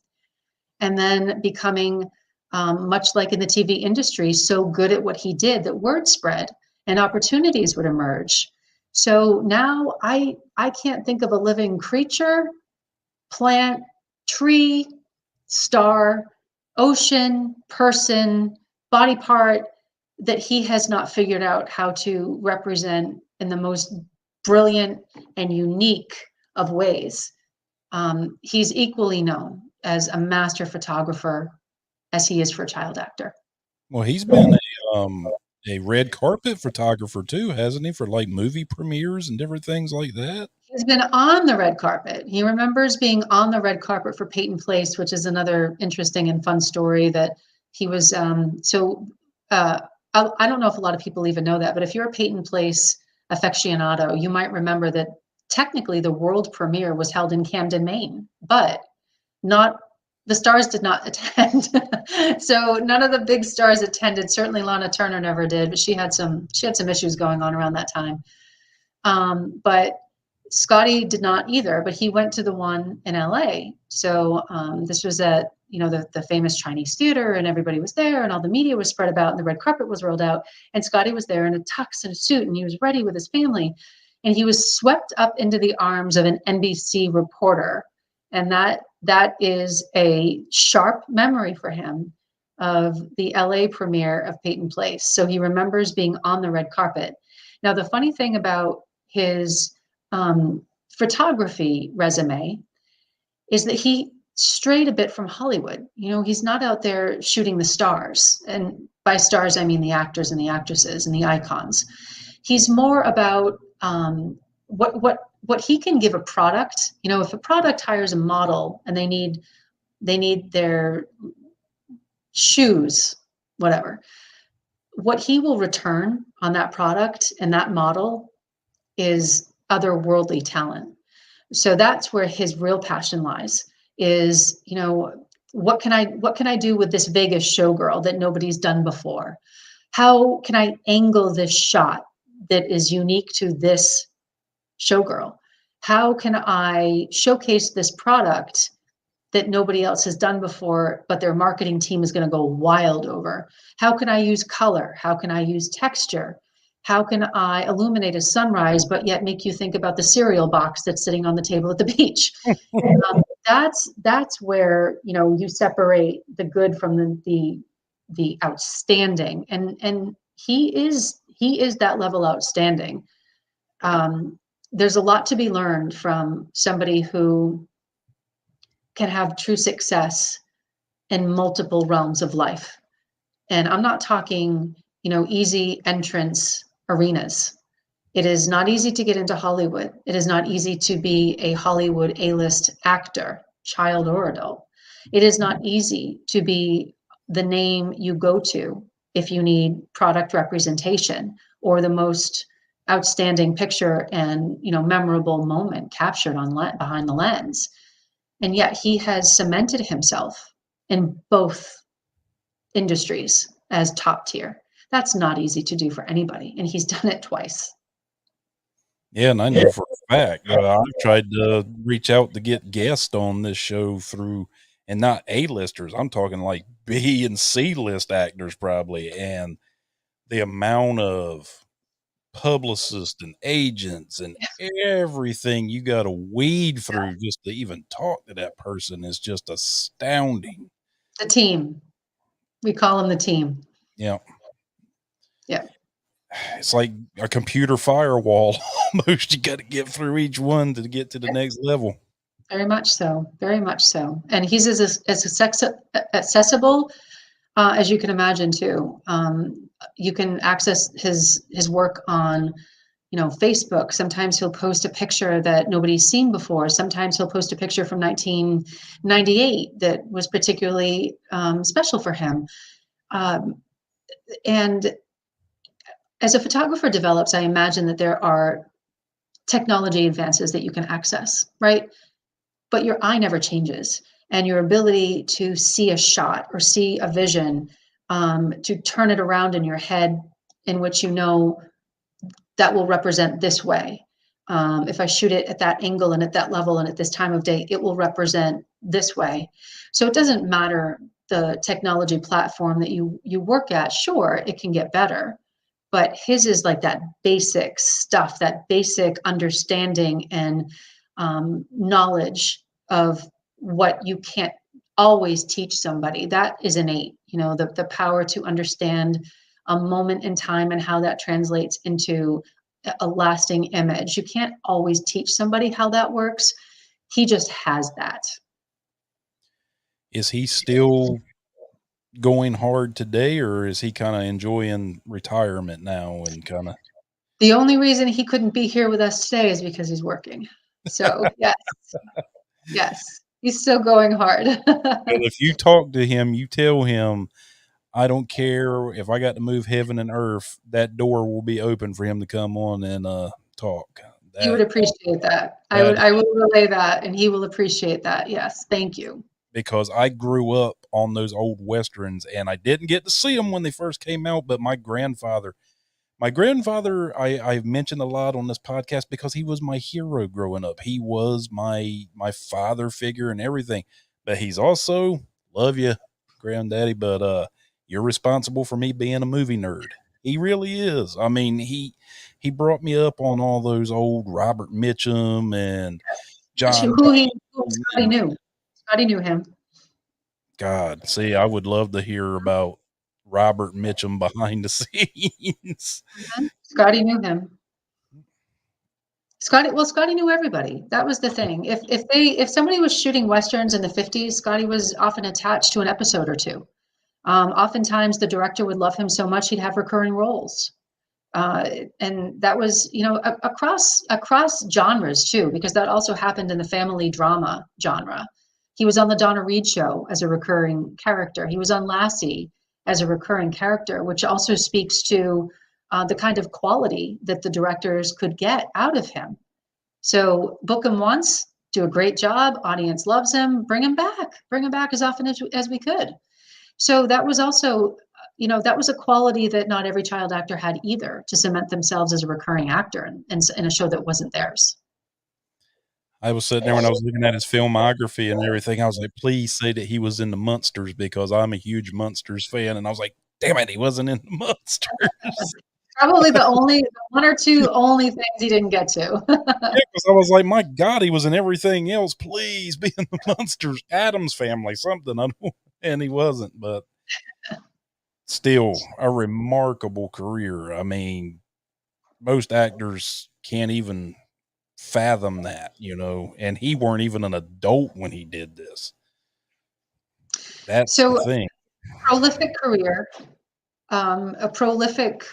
And then becoming, much like in the TV industry, so good at what he did that word spread and opportunities would emerge. So now I can't think of a living creature, plant, tree, star, ocean, person, body part that he has not figured out how to represent in the most brilliant and unique of ways. He's equally known as a master photographer as he is for a child actor. Well, he's been a red carpet photographer too, hasn't he, for like movie premieres and different things like that? He's been on the red carpet. He remembers being on the red carpet for Peyton Place, which is another interesting and fun story that he was. Uh, I don't know if a lot of people even know that, but if you're a Peyton Place aficionado, you might remember that technically the world premiere was held in Camden, Maine, but not the stars did not attend. So none of the big stars attended. Certainly Lana Turner never did, but she had some issues going on around that time. But Scotty did not either, but he went to the one in LA. So this was at, the famous Chinese theater, and everybody was there, and all the media was spread about, and the red carpet was rolled out, and Scotty was there in a tux and a suit, and he was ready with his family, and he was swept up into the arms of an NBC reporter, and that is a sharp memory for him of the LA premiere of Peyton Place. So he remembers being on the red carpet. Now, the funny thing about his photography resume is that he strayed a bit from Hollywood. He's not out there shooting the stars. And by stars, I mean the actors and the actresses and the icons. He's more about what he can give a product. If a product hires a model and they need their shoes, whatever, what he will return on that product and that model is otherworldly talent. So that's where his real passion lies, is, what can I do with this Vegas showgirl that nobody's done before? How can I angle this shot that is unique to this showgirl? How can I showcase this product that nobody else has done before, but their marketing team is going to go wild over? How can I use color? How can I use texture? How can I illuminate a sunrise, but yet make you think about the cereal box that's sitting on the table at the beach? That's where, you separate the good from the outstanding, and he is that level outstanding. There's a lot to be learned from somebody who can have true success in multiple realms of life. And I'm not talking, easy entrance arenas. It is not easy to get into Hollywood. It is not easy to be a Hollywood A-list actor, child or adult. It is not easy to be the name you go to if you need product representation or the most outstanding picture and, memorable moment captured behind the lens. And yet he has cemented himself in both industries as top tier. That's not easy to do for anybody, and he's done it twice. Yeah, and I know for a fact, I've tried to reach out to get guests on this show through, and not A-listers, I'm talking like B and C list actors probably, and the amount of publicists and agents and everything you gotta weed through just to even talk to that person is just astounding. The team. We call him the team. Yeah. Yeah. It's like a computer firewall almost. You gotta get through each one to get to the next level. Very much so. Very much so. And he's as accessible as you can imagine too. You can access his work on, Facebook. Sometimes he'll post a picture that nobody's seen before. Sometimes he'll post a picture from 1998 that was particularly special for him. And as a photographer develops, I imagine that there are technology advances that you can access, right? But your eye never changes. And your ability to see a shot or see a vision, to turn it around in your head in which that will represent this way. If I shoot it at that angle and at that level and at this time of day, it will represent this way. So it doesn't matter the technology platform that you work at. Sure, it can get better, but his is like that basic stuff, that basic understanding and knowledge of what you can't always teach somebody. That is innate, the power to understand a moment in time and how that translates into a lasting image. You can't always teach somebody how that works. He just has that. Is he still going hard today, or is he kind of enjoying retirement now and kind of? The only reason he couldn't be here with us today is because he's working. So yes, yes, he's still going hard. And if you talk to him, you tell him, I don't care if I got to move heaven and earth, that door will be open for him to come on and talk. He would appreciate that. That I will relay that, and he will appreciate that. Yes, thank you. because I grew up on those old westerns, and I didn't get to see them when they first came out. But my grandfather, I've mentioned a lot on this podcast because he was my hero growing up. He was my father figure and everything. But he's also, love you, granddaddy, but you're responsible for me being a movie nerd. He really is. I mean, he brought me up on all those old Robert Mitchum and John. Who Scotty knew. Scotty knew him. God, see, I would love to hear about Robert Mitchum behind the scenes. Scotty knew him. Scotty knew everybody. That was the thing. If somebody was shooting westerns in the 50s, Scotty was often attached to an episode or two. Oftentimes the director would love him so much he'd have recurring roles. And that was, across genres too, because that also happened in the family drama genre. He was on the Donna Reed show as a recurring character. He was on Lassie as a recurring character, which also speaks to the kind of quality that the directors could get out of him. So book him once, do a great job, audience loves him, bring him back as often as we could. So that was also, that was a quality that not every child actor had either, to cement themselves as a recurring actor in a show that wasn't theirs. I was sitting there when I was looking at his filmography and everything. I was like, please say that he was in the Munsters because I'm a huge Munsters fan. And I was like, damn it, he wasn't in the Munsters. Probably the one or two only things he didn't get to. Yeah, because I was like, my God, he was in everything else. Please be in the Munsters, Addams Family, something. And he wasn't, but still a remarkable career. I mean, most actors can't even fathom that, and he weren't even an adult when he did this. That's the thing. Prolific career, a prolific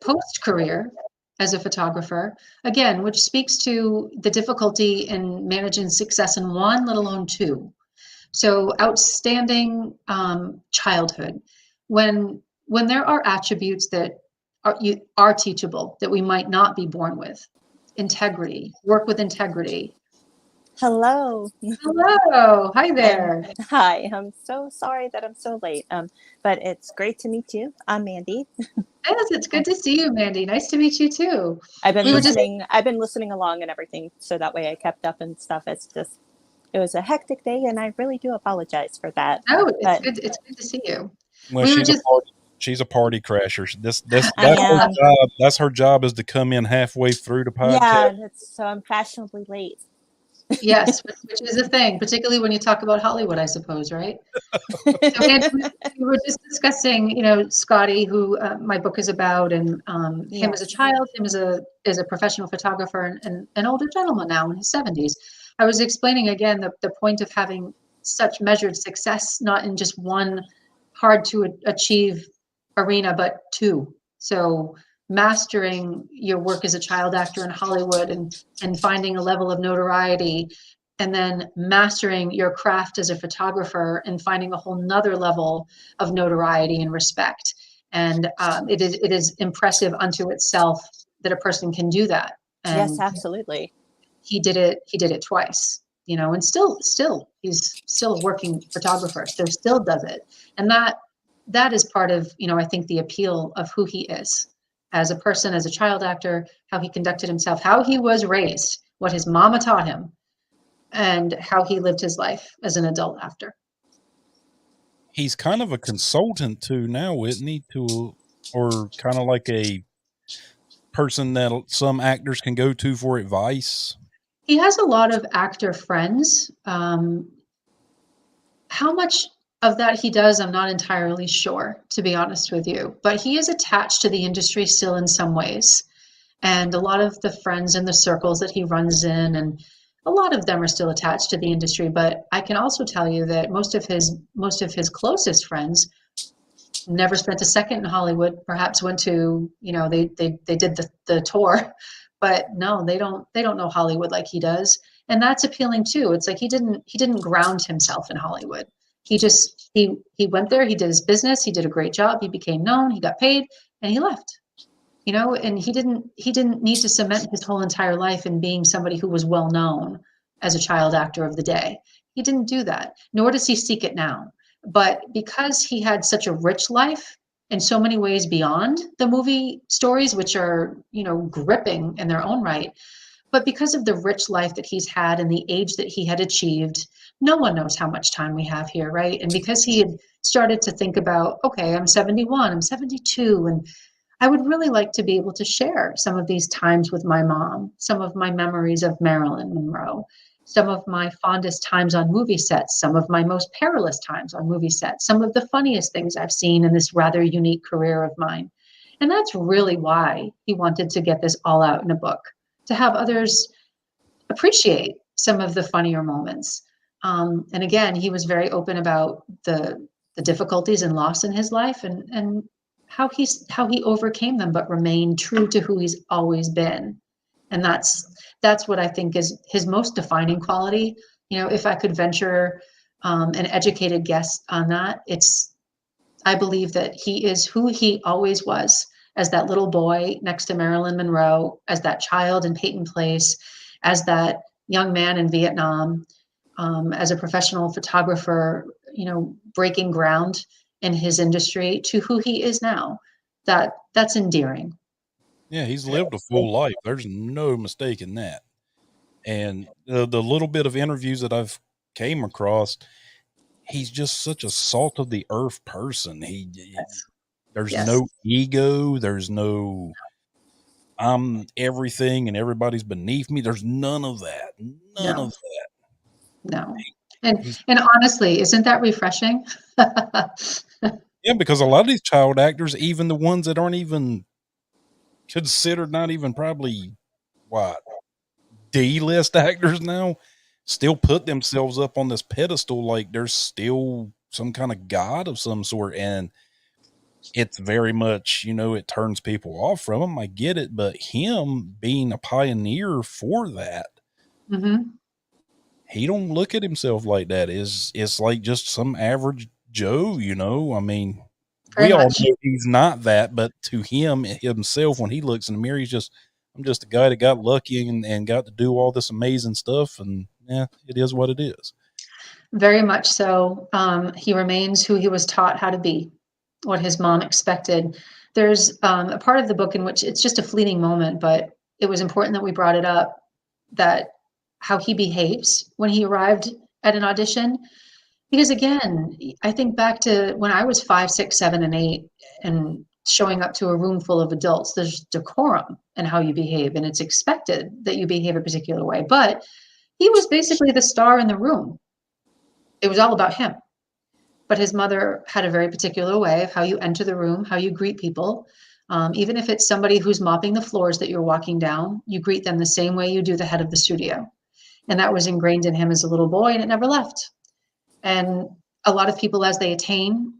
post career as a photographer, again, which speaks to the difficulty in managing success in one, let alone two. So outstanding childhood. When there are attributes that are teachable, that we might not be born with, integrity, work with integrity. Hello. Hello. Hi there. Hi. I'm so sorry that I'm so late. But it's great to meet you. I'm Mandy. Yes, it's good to see you, Mandy. Nice to meet you too. I've been listening along and everything, so that way I kept up and stuff. It was a hectic day, and I really do apologize for that. Oh, good. It's good to see you. Well, she's a party crasher. That's her job. That's her job, is to come in halfway through the podcast. Yeah, so I'm fashionably late. Yes, which is a thing, particularly when you talk about Hollywood, I suppose, right? So we were just discussing, Scotty, who my book is about, and him as a child, him as a professional photographer, and an older gentleman now in his 70s. I was explaining again the point of having such measured success, not in just one hard to achieve arena, but two. So mastering your work as a child actor in Hollywood and finding a level of notoriety, and then mastering your craft as a photographer and finding a whole nother level of notoriety and respect. And it is impressive unto itself that a person can do that. And yes, absolutely. He did it twice, and still he's still a working photographer, so still does it. And that is part of, I think, the appeal of who he is as a person, as a child actor, how he conducted himself, how he was raised, what his mama taught him, and how he lived his life as an adult actor. He's kind of a consultant too now, isn't he? Or kind of like a person that some actors can go to for advice. He has a lot of actor friends. How much of that he does, I'm not entirely sure, to be honest with you, but he is attached to the industry still in some ways. And a lot of the friends in the circles that he runs in, and a lot of them are still attached to the industry. But I can also tell you that most of his closest friends never spent a second in Hollywood, perhaps went to, they did the tour, but no, they don't know Hollywood like he does. And that's appealing too. It's like he didn't ground himself in Hollywood. He went there, he did his business, he did a great job, he became known, he got paid, and he left. And he didn't need to cement his whole entire life in being somebody who was well known as a child actor of the day. He didn't do that, nor does he seek it now. But because he had such a rich life in so many ways beyond the movie stories, which are, gripping in their own right, but because of the rich life that he's had and the age that he had achieved, no one knows how much time we have here, right? And because he had started to think about, okay, I'm 71, I'm 72, and I would really like to be able to share some of these times with my mom, some of my memories of Marilyn Monroe, some of my fondest times on movie sets, some of my most perilous times on movie sets, some of the funniest things I've seen in this rather unique career of mine. And that's really why he wanted to get this all out in a book, to have others appreciate some of the funnier moments. And again, he was very open about the difficulties and loss in his life, and how he overcame them, but remained true to who he's always been. And that's what I think is his most defining quality. If I could venture an educated guess on that, I believe that he is who he always was, as that little boy next to Marilyn Monroe, as that child in Peyton Place, as that young man in Vietnam, as a professional photographer, breaking ground in his industry, to who he is now. That's endearing. Yeah, he's lived a full life. There's no mistaking that. And the little bit of interviews that I've came across, he's just such a salt of the earth person. There's Yes. no ego. There's no, I'm everything and everybody's beneath me. There's none of that. None of that. No. And honestly, isn't that refreshing? Yeah, because a lot of these child actors, even the ones that aren't even considered, not even probably what, D-list actors now, still put themselves up on this pedestal like there's still some kind of god of some sort. And it's very much, it turns people off from him. I get it. But him being a pioneer for that, Mm-hmm. he don't look at himself like that. It's like just some average Joe, I mean, Very we all much. know he's not that, but to him himself, when he looks in the mirror, I'm just a guy that got lucky and got to do all this amazing stuff. And yeah, it is what it is. Very much so. He remains who he was taught how to be, what his mom expected. There's a part of the book in which it's just a fleeting moment, but it was important that we brought it up, that how he behaves when he arrived at an audition. Because again, I think back to when I was 5, 6, 7, and 8, and showing up to a room full of adults, there's decorum in how you behave, and it's expected that you behave a particular way. But he was basically the star in the room. It was all about him. But his mother had a very particular way of how you enter the room, how you greet people. Even if it's somebody who's mopping the floors that you're walking down, you greet them the same way you do the head of the studio. And that was ingrained in him as a little boy, and it never left. And a lot of people, as they attain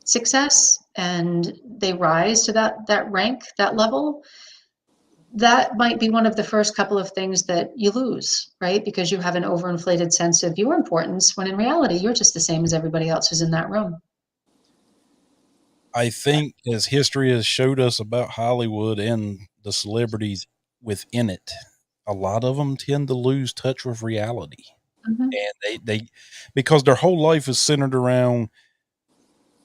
success and they rise to that rank, that level, that might be one of the first couple of things that you lose, right? Because you have an overinflated sense of your importance, when in reality, you're just the same as everybody else who's in that room. I think as history has showed us about Hollywood and the celebrities within it, a lot of them tend to lose touch with reality. Mm-hmm. And they because their whole life is centered around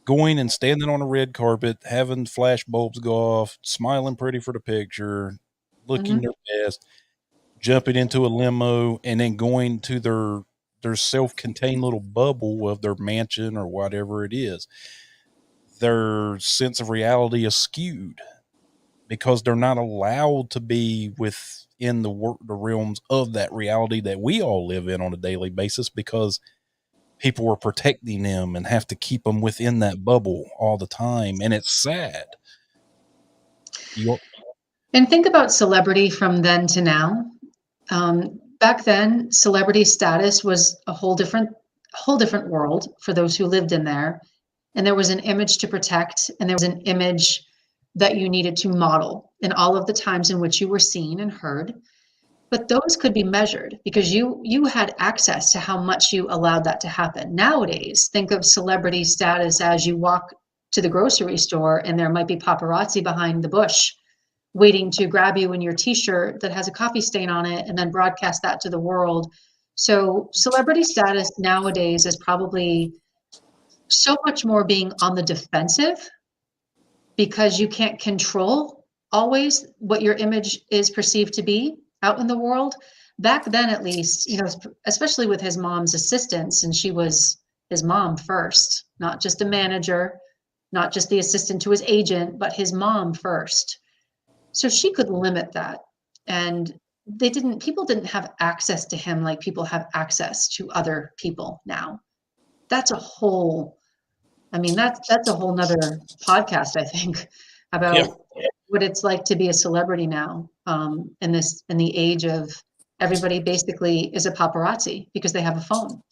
going and standing on a red carpet, having flash bulbs go off, smiling pretty for the picture, looking Mm-hmm. their best, jumping into a limo, and then going to their self-contained little bubble of their mansion or whatever it is. Their sense of reality is skewed because they're not allowed to be within the realms of that reality that we all live in on a daily basis, because people are protecting them and have to keep them within that bubble all the time. And it's sad. And think about celebrity from then to now. Back then, celebrity status was a whole different world for those who lived in there. and there was an image to protect, and there was an image that you needed to model in all of the times in which you were seen and heard. But those could be measured because you had access to how much you allowed that to happen. Nowadays, think of celebrity status as you walk to the grocery store and there might be paparazzi behind the bush waiting to grab you in your t-shirt that has a coffee stain on it and then broadcast that to the world. So celebrity status nowadays is probably so much more being on the defensive because you can't control always what your image is perceived to be out in the world. Back then, at least, especially with his mom's assistance, and she was his mom first, not just a manager, not just the assistant to his agent, but his mom first. So she could limit that. And people didn't have access to him like people have access to other people now. That's a whole nother podcast, I think, about what it's like to be a celebrity now, in the age of everybody basically is a paparazzi because they have a phone.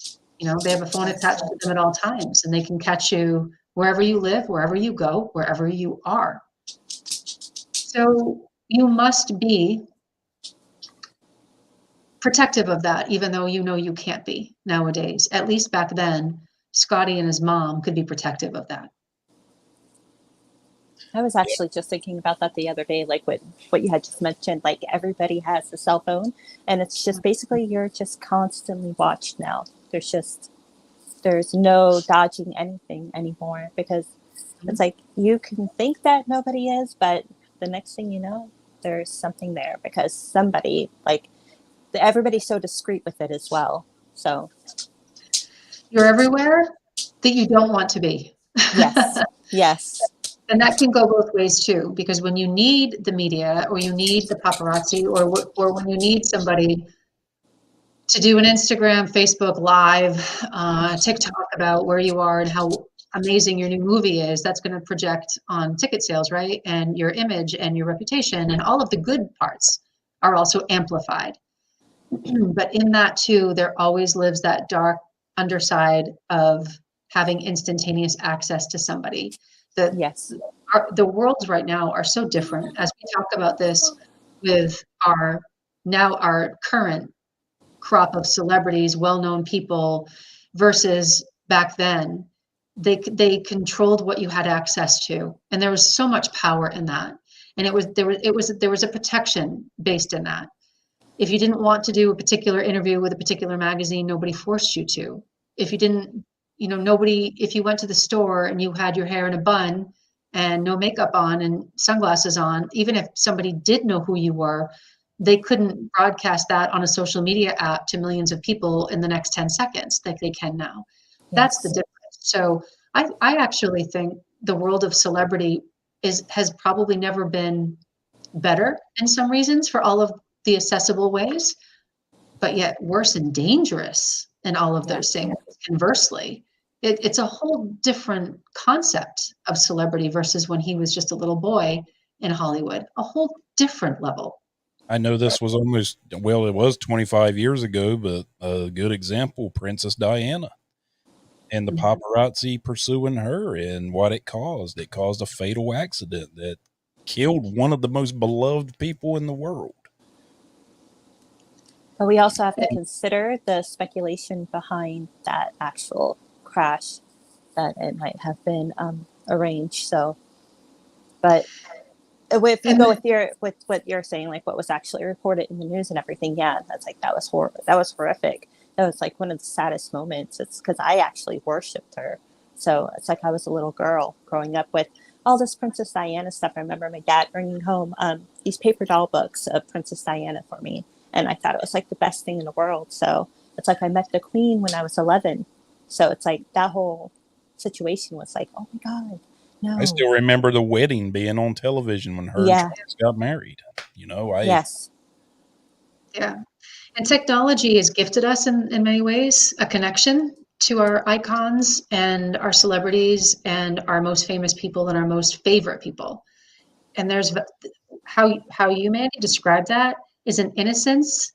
They have a phone attached to them at all times, and they can catch you wherever you live, wherever you go, wherever you are. So you must be protective of that, even though you can't be nowadays. At least back then, Scotty and his mom could be protective of that. I was actually just thinking about that the other day, like what you had just mentioned, like everybody has a cell phone, and it's just basically you're just constantly watched now. There's no dodging anything anymore because it's like you can think that nobody is, but the next thing you know, there's something there because somebody, like, everybody's so discreet with it as well. So you're everywhere that you don't want to be. Yes. And that can go both ways too, because when you need the media or you need the paparazzi or when you need somebody to do an Instagram, Facebook Live, TikTok about where you are and how amazing your new movie is, that's going to project on ticket sales, right? And your image and your reputation and all of the good parts are also amplified. But in that too, there always lives that dark underside of having instantaneous access to somebody. The worlds right now are so different as we talk about this with our current crop of celebrities, well-known people versus back then. They controlled what you had access to, and there was so much power in that. And there was a protection based in that. If you didn't want to do a particular interview with a particular magazine, nobody forced you to. If you didn't, if you went to the store and you had your hair in a bun and no makeup on and sunglasses on, even if somebody did know who you were, they couldn't broadcast that on a social media app to millions of people in the next 10 seconds like they can now. Yes. That's the difference. So I actually think the world of celebrity has probably never been better in some reasons for all of the accessible ways, but yet worse and dangerous in all of those things. Conversely, it's a whole different concept of celebrity versus when he was just a little boy in Hollywood, a whole different level. I know this was it was 25 years ago, but a good example, Princess Diana and the paparazzi pursuing her and what it caused. It caused a fatal accident that killed one of the most beloved people in the world. But we also have to consider the speculation behind that actual crash, that it might have been arranged. So, but if you go with what you're saying, like what was actually reported in the news and everything, that's like that was horrific. That was like one of the saddest moments. It's because I actually worshipped her. So it's like I was a little girl growing up with all this Princess Diana stuff. I remember my dad bringing home these paper doll books of Princess Diana for me. And I thought it was like the best thing in the world. So it's like I met the Queen when I was 11. So it's like that whole situation was like, oh my God, no. I still remember the wedding being on television when her and Charles got married. Yes. Yeah. And technology has gifted us in many ways a connection to our icons and our celebrities and our most famous people and our most favorite people. And there's how you, Mandy, describe that is an innocence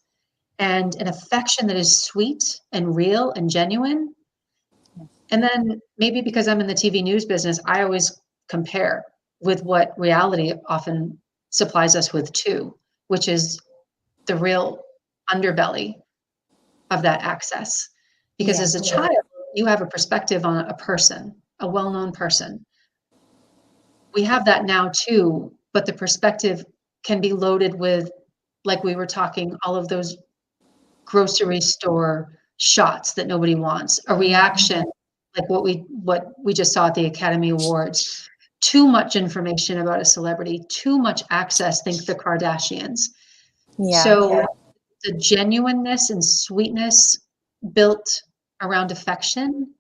and an affection that is sweet and real and genuine. And then maybe because I'm in the TV news business, I always compare with what reality often supplies us with too, which is the real underbelly of that access. Because Yeah. as a child, you have a perspective on a person, a well-known person. We have that now too, but the perspective can be loaded with, like we were talking, all of those grocery store shots that nobody wants, a reaction like what we just saw at the Academy Awards. Too much information about a celebrity, too much access, think the Kardashians. Yeah. So the genuineness and sweetness built around affection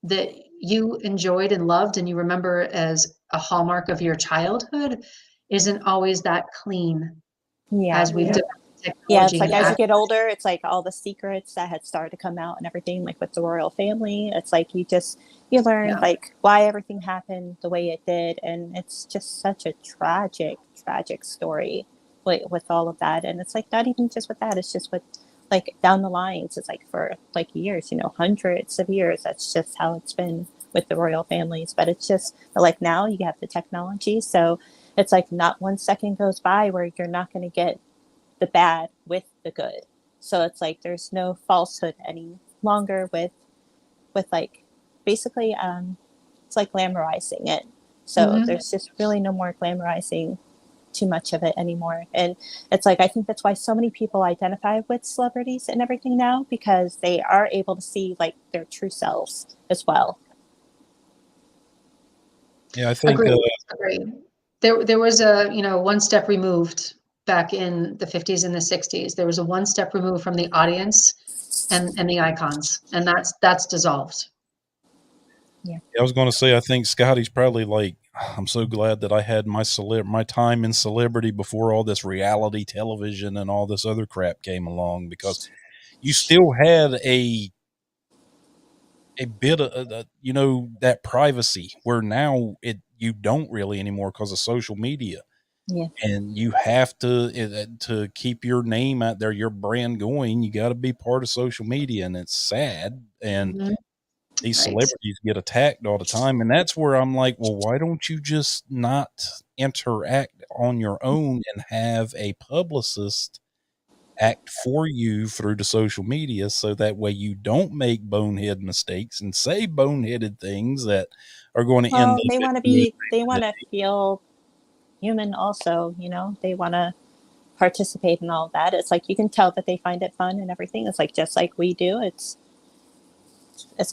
that you enjoyed and loved and you remember as a hallmark of your childhood isn't always that clean Yeah. as we've developed Yeah, technology. it's like and as you get older, it's like all the secrets that had started to come out and everything, like with the royal family. It's like you learn Yeah. like why everything happened the way it did, and it's just such a tragic story with all of that. And it's like not even just with that; it's just with like down the lines. It's like for like years, hundreds of years. That's just how it's been with the royal families. But it's just like now you have the technology, so it's like not 1 second goes by where you're not going to get the bad with the good. So it's like there's no falsehood any longer with like basically it's like glamorizing it. So there's just really no more glamorizing too much of it anymore. And it's like I think that's why so many people identify with celebrities and everything now, because they are able to see like their true selves as well. Yeah, I think Agreed. There was a, one step removed back in the 50s and the 60s. There was a one step removed from the audience and the icons, and that's dissolved. Yeah. I was going to say, I think Scotty's probably like, I'm so glad that I had my time in celebrity before all this reality television and all this other crap came along, because you still had a bit of that privacy, where now you don't really anymore because of social media. Yeah. And you have to keep your name out there, your brand going. You got to be part of social media, and it's sad. And these Right. celebrities get attacked all the time, and that's where I'm like, well, why don't you just not interact on your own and have a publicist act for you through the social media, so that way you don't make bonehead mistakes and say boneheaded things that are going to end Well, up they in want to feel human also, they want to participate in all of that. It's like you can tell that they find it fun and everything. It's like just like we do. It's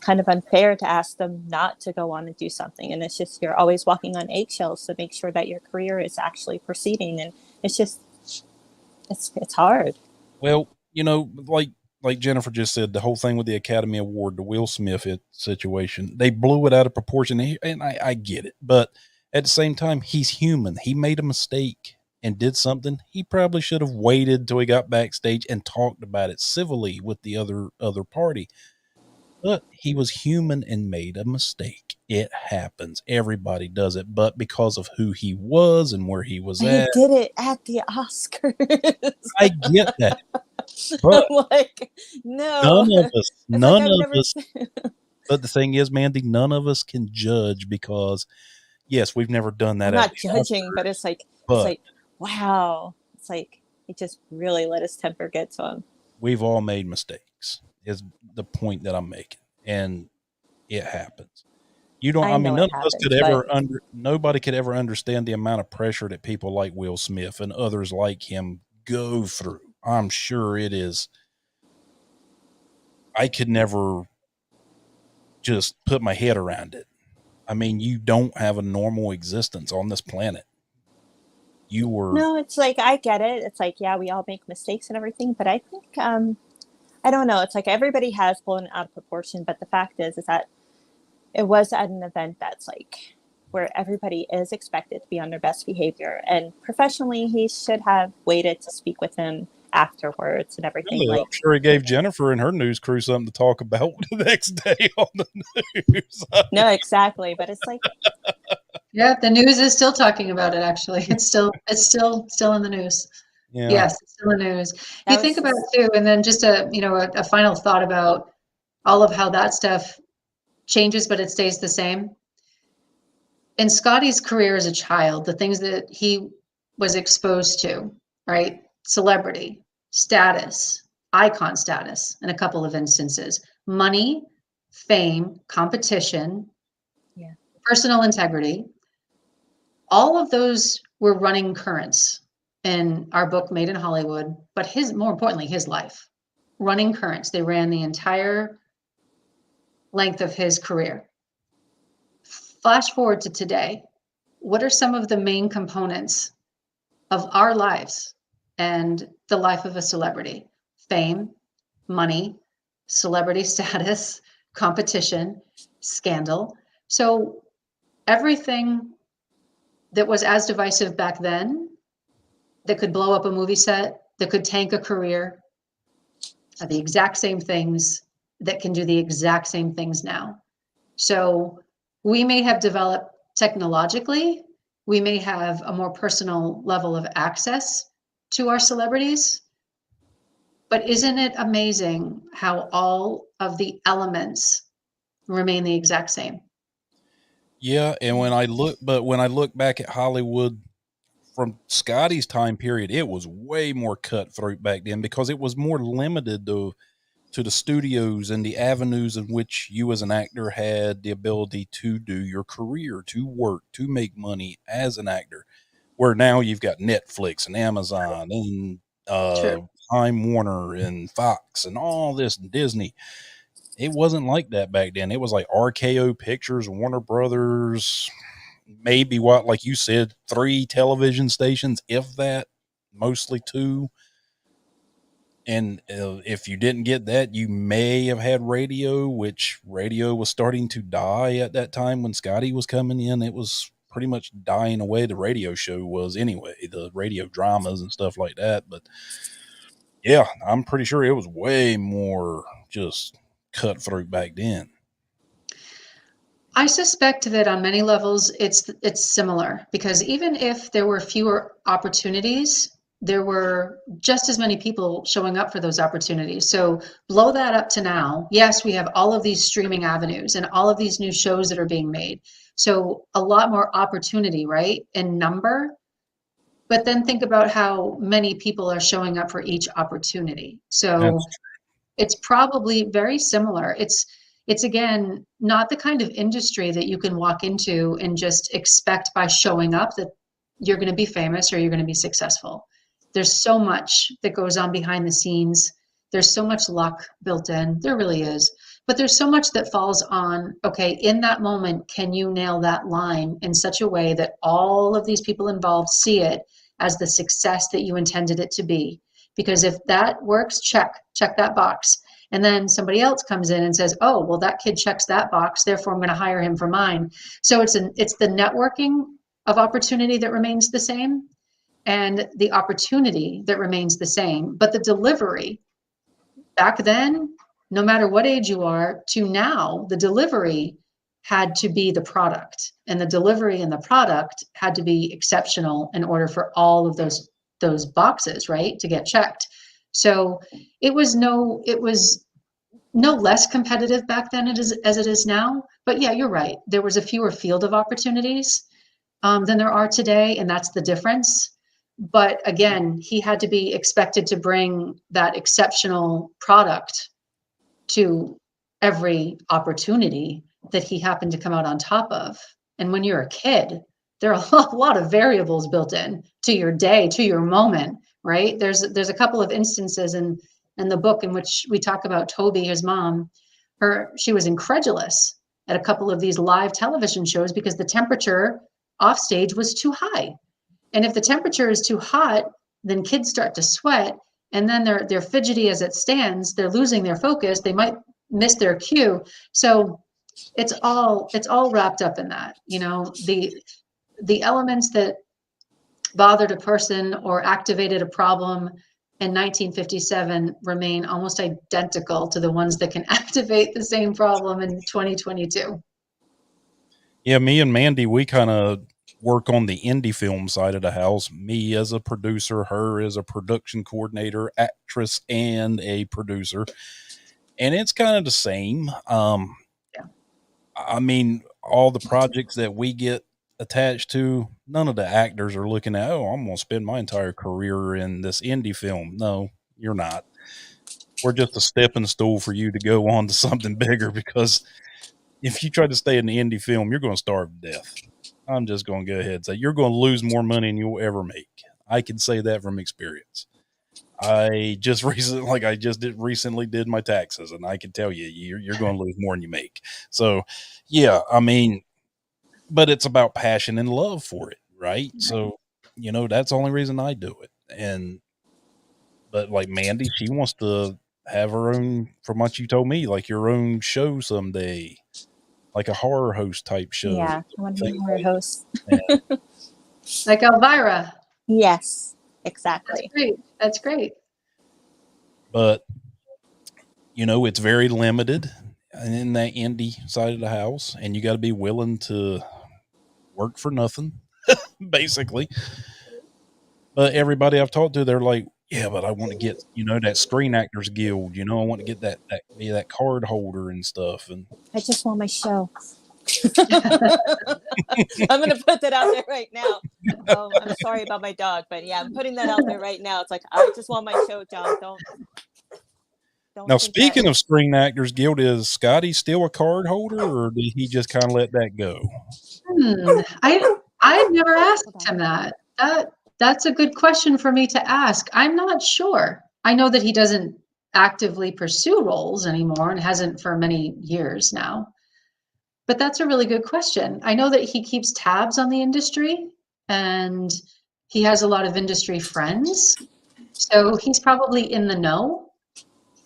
kind of unfair to ask them not to go on and do something, and it's just you're always walking on eggshells to make sure that your career is actually proceeding, and it's just it's hard. Well, like Jennifer just said, the whole thing with the Academy Award, the Will Smith situation, they blew it out of proportion, and I get it, but at the same time, he's human. He made a mistake and did something. He probably should have waited till he got backstage and talked about it civilly with the other party. But he was human and made a mistake. It happens. Everybody does it. But because of who he was and where he was He at, did it at the Oscars. I get that. But I'm like, no. It's like none I've of never. us, but the thing is, Mandy, none of us can judge, because, yes, we've never done that I'm at not the judging, but Oscars, it's but like, wow. It's like he just really let his temper get to him. we've all made mistakes, is the point that I'm making. And it happens. I know None it of us could happens, but ever nobody could ever understand the amount of pressure that people like Will Smith and others like him go through. I'm sure it is. I could never just put my head around it. I mean, you don't have a normal existence on this planet. You were, no, it's like I get it. It's like, yeah, we all make mistakes and everything, but I think I don't know. It's like everybody has blown it out of proportion, but the fact is that it was at an event that's like where everybody is expected to be on their best behavior, and professionally, he should have waited to speak with him afterwards and everything. really, I'm Like, sure he gave Jennifer and her news crew something to talk about the next day on the news. no, exactly, but it's like, Yeah, the news is still talking about it, actually. It's still in the news. Yeah. Yes, it's still in the news. You that think was about it too, and then just a final thought about all of how that stuff changes, but it stays the same. In Scotty's career as a child, the things that he was exposed to, right? Celebrity, status, icon status, in a couple of instances, money, fame, competition, Yeah. personal integrity. All of those were running currents in our book, Made in Hollywood, but more importantly, his life. Running currents. They ran the entire length of his career. Flash forward to today. What are some of the main components of our lives and the life of a celebrity? Fame, money, celebrity status, competition, scandal. So everything that was as divisive back then, that could blow up a movie set, that could tank a career, are the exact same things that can do the exact same things now. So we may have developed technologically, we may have a more personal level of access to our celebrities, but isn't it amazing how all of the elements remain the exact same? Yeah, and when I look back at Hollywood from Scotty's time period, it was way more cutthroat back then because it was more limited to the studios and the avenues in which you as an actor had the ability to do your career, to work, to make money as an actor. Where now you've got Netflix and Amazon and True. Time Warner and Fox and all this and Disney. It wasn't like that back then. It was like RKO Pictures, Warner Brothers, maybe what, like you said, 3 television stations, if that, mostly 2. And if you didn't get that, you may have had radio, which radio was starting to die at that time when Scotty was coming in. It was pretty much dying away. The radio show was anyway, the radio dramas and stuff like that. But yeah, I'm pretty sure it was way more just cutthroat back then. I suspect that on many levels it's similar, because even if there were fewer opportunities, there were just as many people showing up for those opportunities. So blow that up to now. Yes, we have all of these streaming avenues and all of these new shows that are being made. So a lot more opportunity, right, in number. But then think about how many people are showing up for each opportunity. So That's it's probably very similar. It's again not the kind of industry that you can walk into and just expect by showing up that you're going to be famous or you're going to be successful. There's so much that goes on behind the scenes. There's so much luck built in. There really is. But there's so much that falls on, okay, in that moment, can you nail that line in such a way that all of these people involved see it as the success that you intended it to be? Because if that works, check that box. And then somebody else comes in and says, oh, well, that kid checks that box, therefore I'm going to hire him for mine. So it's the networking of opportunity that remains the same, and the opportunity that remains the same. But the delivery, back then, no matter what age you are, to now, the delivery had to be the product. And the delivery and the product had to be exceptional in order for all of those boxes, right, to get checked. So it was no less competitive back then as it is now. But yeah, you're right. There was a fewer field of opportunities than there are today, and that's the difference. But again, he had to be expected to bring that exceptional product to every opportunity that he happened to come out on top of. And when you're a kid, there are a lot of variables built in to your day, to your moment, right? There's a couple of instances in the book in which we talk about Toby, his mom. She was incredulous at a couple of these live television shows because the temperature off stage was too high. And if the temperature is too hot, then kids start to sweat, and then they're fidgety as it stands. They're losing their focus. They might miss their cue. So it's all wrapped up in that. The elements that bothered a person or activated a problem in 1957 remain almost identical to the ones that can activate the same problem in 2022. Yeah, me and Mandy, we kind of work on the indie film side of the house. Me as a producer, her as a production coordinator, actress, and a producer. And it's kind of the same. Yeah. I mean, all the projects that we get attached to, none of the actors are looking at, oh, I'm going to spend my entire career in this indie film. No, you're not. We're just a stepping stool for you to go on to something bigger, because if you try to stay in the indie film, you're going to starve to death. I'm just going to go ahead and say you're going to lose more money than you'll ever make. I can say that from experience. I just recently did my taxes, and I can tell you, you're going to lose more than you make. So, yeah, I mean, but it's about passion and love for it, right? So, that's the only reason I do it. But like Mandy, she wants to have her own, from what you told me, like your own show someday, like a horror host type show. Yeah, I want to be a horror host. Like Elvira. Yes, exactly. That's great. But, it's very limited in that indie side of the house, and you got to be willing to work for nothing, basically. But everybody I've talked to, they're like, yeah, but I want to get, that Screen Actors Guild, I want to get be that card holder and stuff. And I just want my show. I'm going to put that out there right now. I'm sorry about my dog, but yeah, I'm putting that out there right now. It's like, I just want my show, John. Don't now, speaking of Screen Actors Guild, is Scotty still a card holder, or did he just kind of let that go? I've never asked him that. That's a good question for me to ask. I'm not sure. I know that he doesn't actively pursue roles anymore and hasn't for many years now. But that's a really good question. I know that he keeps tabs on the industry and he has a lot of industry friends. So he's probably in the know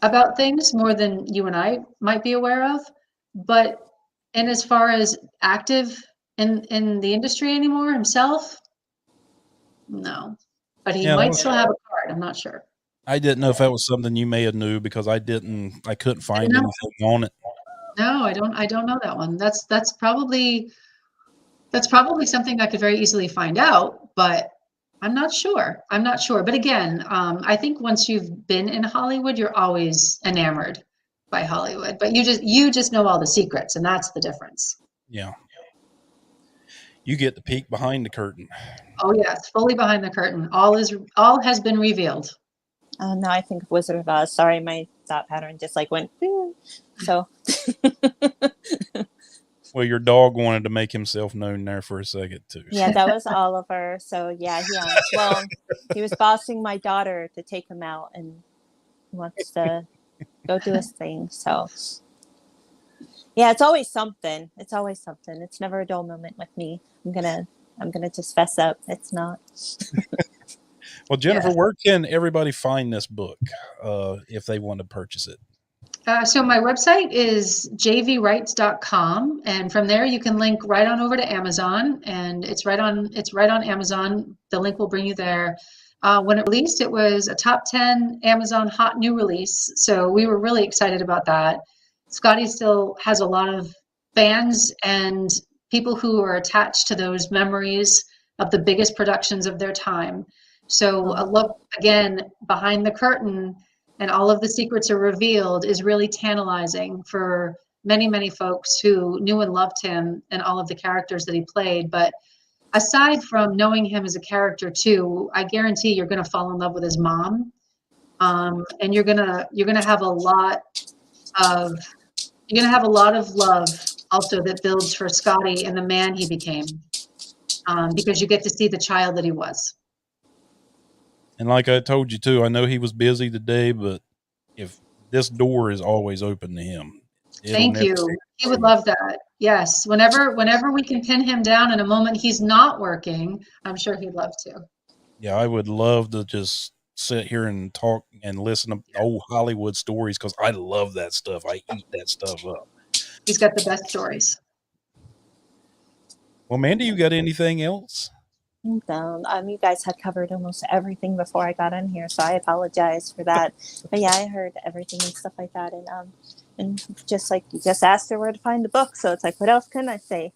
about things more than you and I might be aware of. And as far as active in the industry anymore himself, no. But he might still have a card. I'm not sure. I didn't know if that was something you may have knew, because I couldn't find anything on it. No, I don't know that one. That's probably something I could very easily find out, but I'm not sure. But again, I think once you've been in Hollywood, you're always enamored by Hollywood. But you just know all the secrets, and that's the difference. Yeah. You get the peek behind the curtain. Oh yes, fully behind the curtain. All has been revealed. No, I think Wizard of Oz. Sorry, my thought pattern just went. So. Well, your dog wanted to make himself known there for a second too. Yeah, that was Oliver. So yeah, he was bossing my daughter to take him out, and he wants to go do his thing. So yeah, it's always something. It's never a dull moment with me. I'm gonna just fess up. It's not. Well, Jennifer, where can everybody find this book if they want to purchase it? So my website is jvrights.com, and from there you can link right on over to Amazon, and it's right on Amazon. The link will bring you there. When it released, it was a top 10 Amazon hot new release, so we were really excited about that. Scotty still has a lot of fans and people who are attached to those memories of the biggest productions of their time. So a look again behind the curtain, and all of the secrets are revealed, is really tantalizing for many, many folks who knew and loved him and all of the characters that he played. But aside from knowing him as a character too, I guarantee you're going to fall in love with his mom, and you're gonna have a lot of love also that builds for Scotty and the man he became, because you get to see the child that he was. And like I told you too, I know he was busy today, but if this door is always open to him. Thank you. He would love that. Yes. Whenever we can pin him down in a moment he's not working, I'm sure he'd love to. Yeah, I would love to just sit here and talk and listen to old Hollywood stories, because I love that stuff. I eat that stuff up. He's got the best stories. Well, Mandy, you got anything else? No, you guys had covered almost everything before I got in here, so I apologize for that. But yeah, I heard everything and stuff like that, and just like you just asked her where to find the book, so it's like, what else can I say?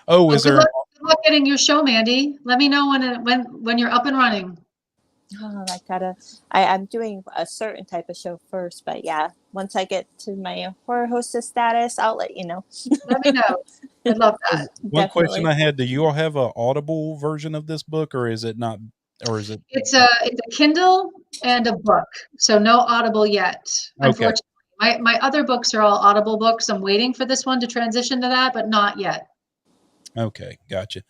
Oh, is there? Good luck getting your show, Mandy. Let me know when you're up and running. Oh, I'm doing a certain type of show first, but yeah, once I get to my horror hostess status, I'll let you know. Let me know. I'd love that. One question Definitely. I had: do you all have an Audible version of this book, or is it not? Or is it? It's a Kindle and a book, so no Audible yet, Okay. unfortunately. My other books are all Audible books. I'm waiting for this one to transition to that, but not yet. Okay, gotcha.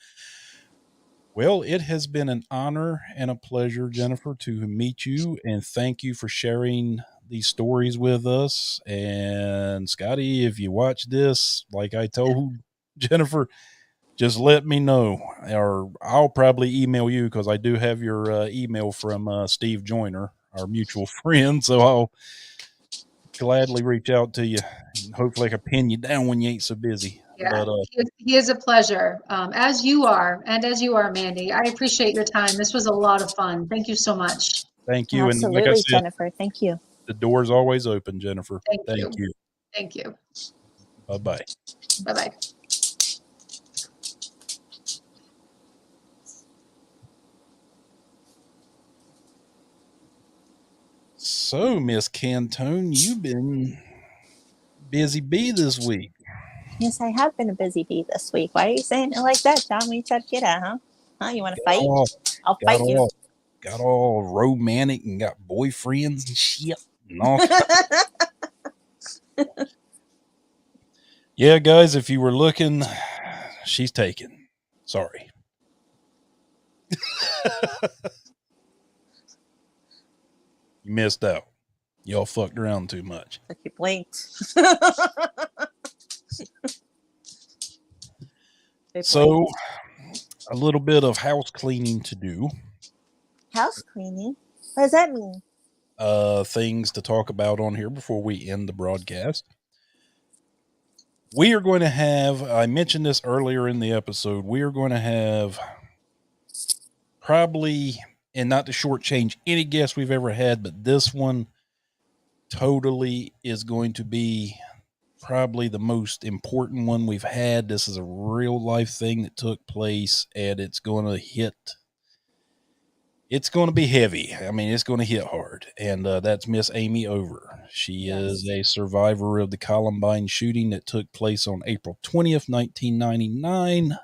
Well, it has been an honor and a pleasure, Jennifer, to meet you, and thank you for sharing these stories with us. And Scotty, if you watch this, like I told Jennifer, just let me know, or I'll probably email you because I do have your email from Steve Joyner, our mutual friend. So I'll gladly reach out to you. And hopefully, I can pin you down when you ain't so busy. Yeah, But he is a pleasure, as you are, and as you are, Mandy. I appreciate your time. This was a lot of fun. Thank you so much. thank you. And like I Absolutely, said, Jennifer. Thank you. the door's always open, Jennifer. Thank Thank you. you. Thank you. Bye bye. Bye-bye. So, Miss Cantone, you've been busy bee this week. Yes, I have been a busy bee this week. Why are you saying it like that, John? We tried to get at, huh? Huh? You want to Got fight? all, I'll got fight you. all, got all romantic and got boyfriends and shit and all. Yeah, guys, if you were looking, she's taken. Sorry. You missed out. Y'all fucked around too much. Like you blinked. So, a little bit of house cleaning to do. House cleaning? What does that mean? Things to talk about on here before we end the broadcast. We are going to have, I mentioned this earlier in the episode, we are going to have probably, and not to shortchange any guest we've ever had, but this one totally is going to be probably the most important one we've had. This is a real life thing that took place, and it's going to hit. It's going to be heavy. I mean, it's going to hit hard. And that's Miss Amy Over. She is a survivor of the Columbine shooting that took place on April 20th, 1999.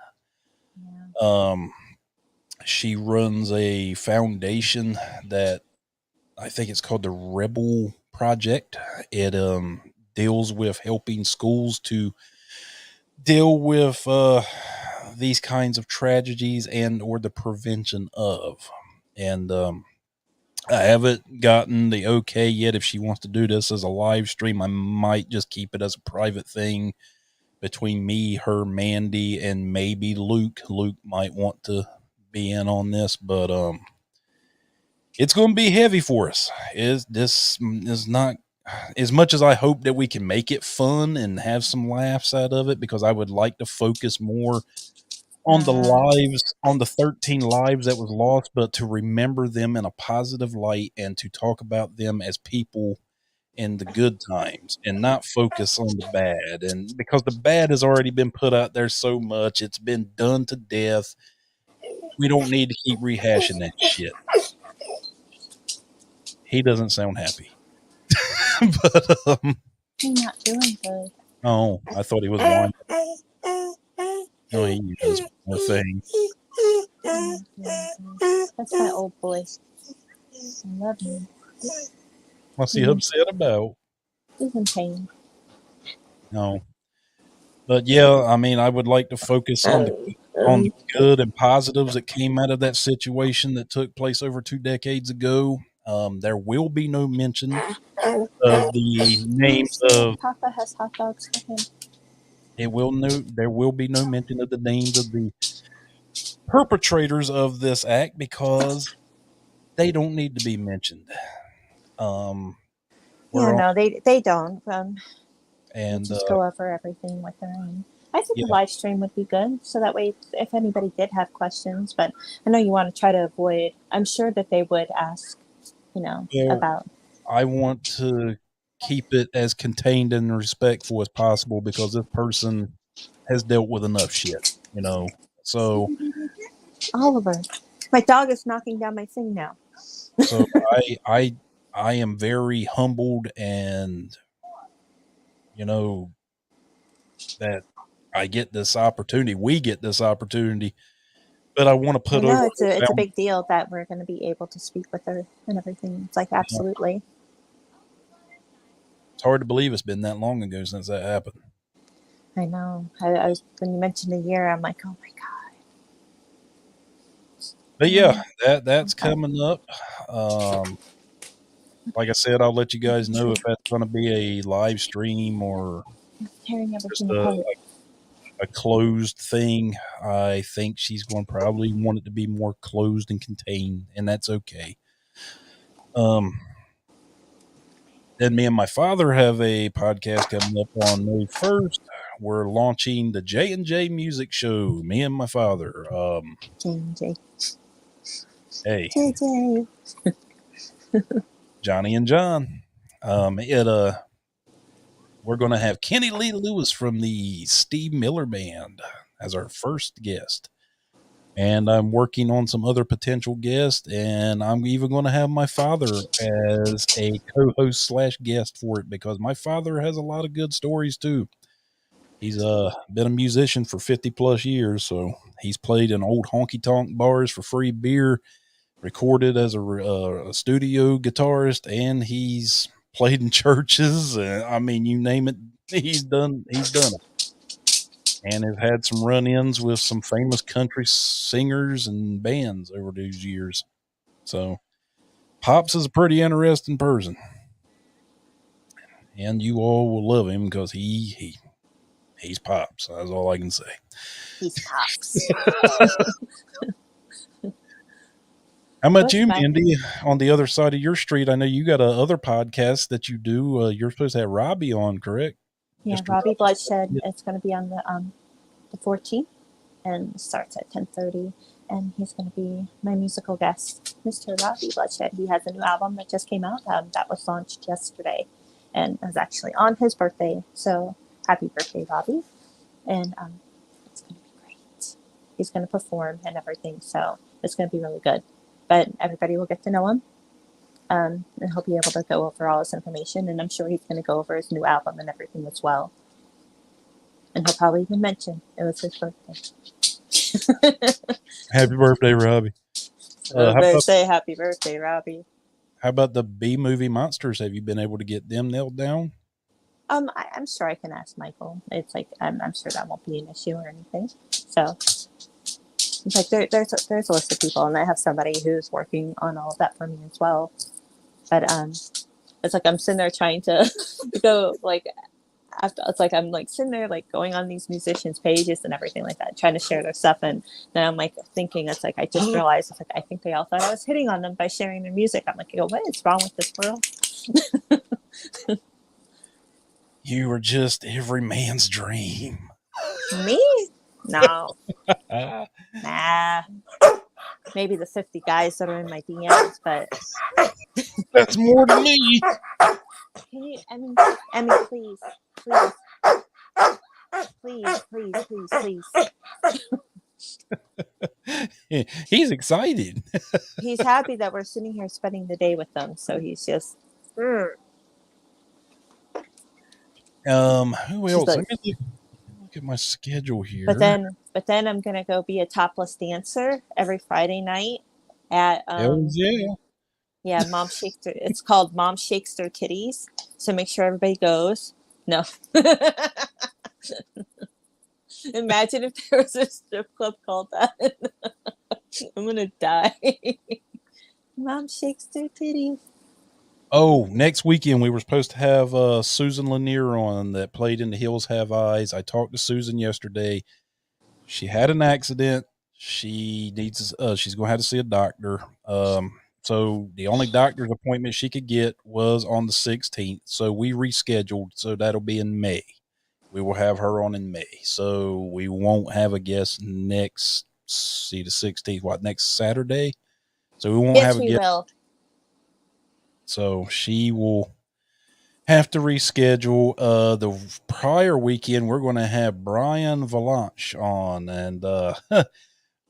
Yeah. She runs a foundation that I think it's called the Rebel Project. It deals with helping schools to deal with these kinds of tragedies and or the prevention of. And I haven't gotten the okay yet if she wants to do this as a live stream. I might just keep it as a private thing between me, her, Mandy, and maybe Luke. Luke might want to be in on this, but it's going to be heavy for us. This is not as much as I hope that we can make it fun and have some laughs out of it, because I would like to focus more on the lives, on the 13 lives that was lost, but to remember them in a positive light and to talk about them as people in the good times and not focus on the bad. And because the bad has already been put out there so much, it's been done to death. We don't need to keep rehashing that shit. He doesn't sound happy. But He's not doing good. Oh, I thought he was whining. No, he does more things. That's my old boy. I love him. What's he upset about? He's in pain. No. But yeah, I mean, I would like to focus on the good and positives that came out of that situation that took place over 2 decades ago. There will be no mention of the names of. Papa has hot dogs for him. There will be no mention of the names of the perpetrators of this act because they don't need to be mentioned. No, they don't. And just go over everything with their own. I think the live stream would be good, so that way, if anybody did have questions, but I know you want to try to avoid. I'm sure that they would ask, about. I want to keep it as contained and respectful as possible because this person has dealt with enough shit, So Oliver, my dog is knocking down my thing now. So I am very humbled, and that I get this opportunity. We get this opportunity, but I want to I put over know her it's a foundation. big deal that we're going to be able to speak with her and everything. It's like absolutely. It's hard to believe it's been that long ago since that happened. I know. I was when you mentioned a year, I'm like, oh my god. But yeah, that's coming up. Like I said, I'll let you guys know if that's going to be a live stream or Tearing just everything apart. a closed thing. I think she's going to probably want it to be more closed and contained, and that's okay. Then me and my father have a podcast coming up on May 1st. We're launching the J&J Music Show. Me and my father. J&J. Hey, JJ. Johnny and John. We're going to have Kenny Lee Lewis from the Steve Miller Band as our first guest. And I'm working on some other potential guests, and I'm even going to have my father as a co-host slash guest for it because my father has a lot of good stories too. He's been a musician for 50 plus years, so he's played in old honky tonk bars for free beer, recorded as a studio guitarist, and he's played in churches. I mean, you name it, he's done it, and has had some run-ins with some famous country singers and bands over these years. So, Pops is a pretty interesting person, and you all will love him because he's Pops. That's all I can say. He's Pops. How about you, Mindy? On the other side of your street, I know you got a other podcast that you do. You're supposed to have Robbie on, correct? Yeah, Mr. Robbie Bloodshed. It's going to be on the 14th and starts at 10:30. And he's going to be my musical guest, Mr. Robbie Bloodshed. He has a new album that just came out that was launched yesterday, and it was actually on his birthday. So happy birthday, Robbie! And it's going to be great. He's going to perform and everything, so it's going to be really good. But everybody will get to know him. And he'll be able to go over all his information, and I'm sure he's going to go over his new album and everything as well. And he'll probably even mention it was his birthday. Happy birthday, Robbie. Happy birthday, Robbie. How about the B movie monsters? Have you been able to get them nailed down? I'm sure I can ask Michael. It's like I'm sure that won't be an issue or anything. So it's like there's a list of people, and I have somebody who's working on all of that for me as well. But it's like I'm sitting there trying to go like after it's like I'm like sitting there like going on these musicians' pages and everything like that, trying to share their stuff, and then I'm like thinking it's like I just realized it's like I think they all thought I was hitting on them by sharing their music. I'm like, what is wrong with this world? You were just every man's dream. Me? No. Nah. Maybe the 50 guys that are in my DMs, but that's more than me. Can you, Emmy, please. He's excited. He's happy that we're sitting here spending the day with them, so he's just. Who else? Like, Let me look at my schedule here. But then I'm gonna go be a topless dancer every Friday night at yeah, Mom Shakes Her. It's called Mom Shakes Her Titties. So make sure everybody goes. No. Imagine if there was a strip club called that. I'm gonna die. Mom Shakes Her Titties. Oh, next weekend we were supposed to have Susan Lanier on that played in The Hills Have Eyes. I talked to Susan yesterday. She had an accident. She needs. She's going to have to see a doctor. So the only doctor's appointment she could get was on the 16th. So we rescheduled. So that'll be in May. We will have her on in May. So we won't have a guest the 16th. Next Saturday? So we won't have a guest. Will. So she will have to reschedule. The prior weekend, we're going to have Brian Valanche on. And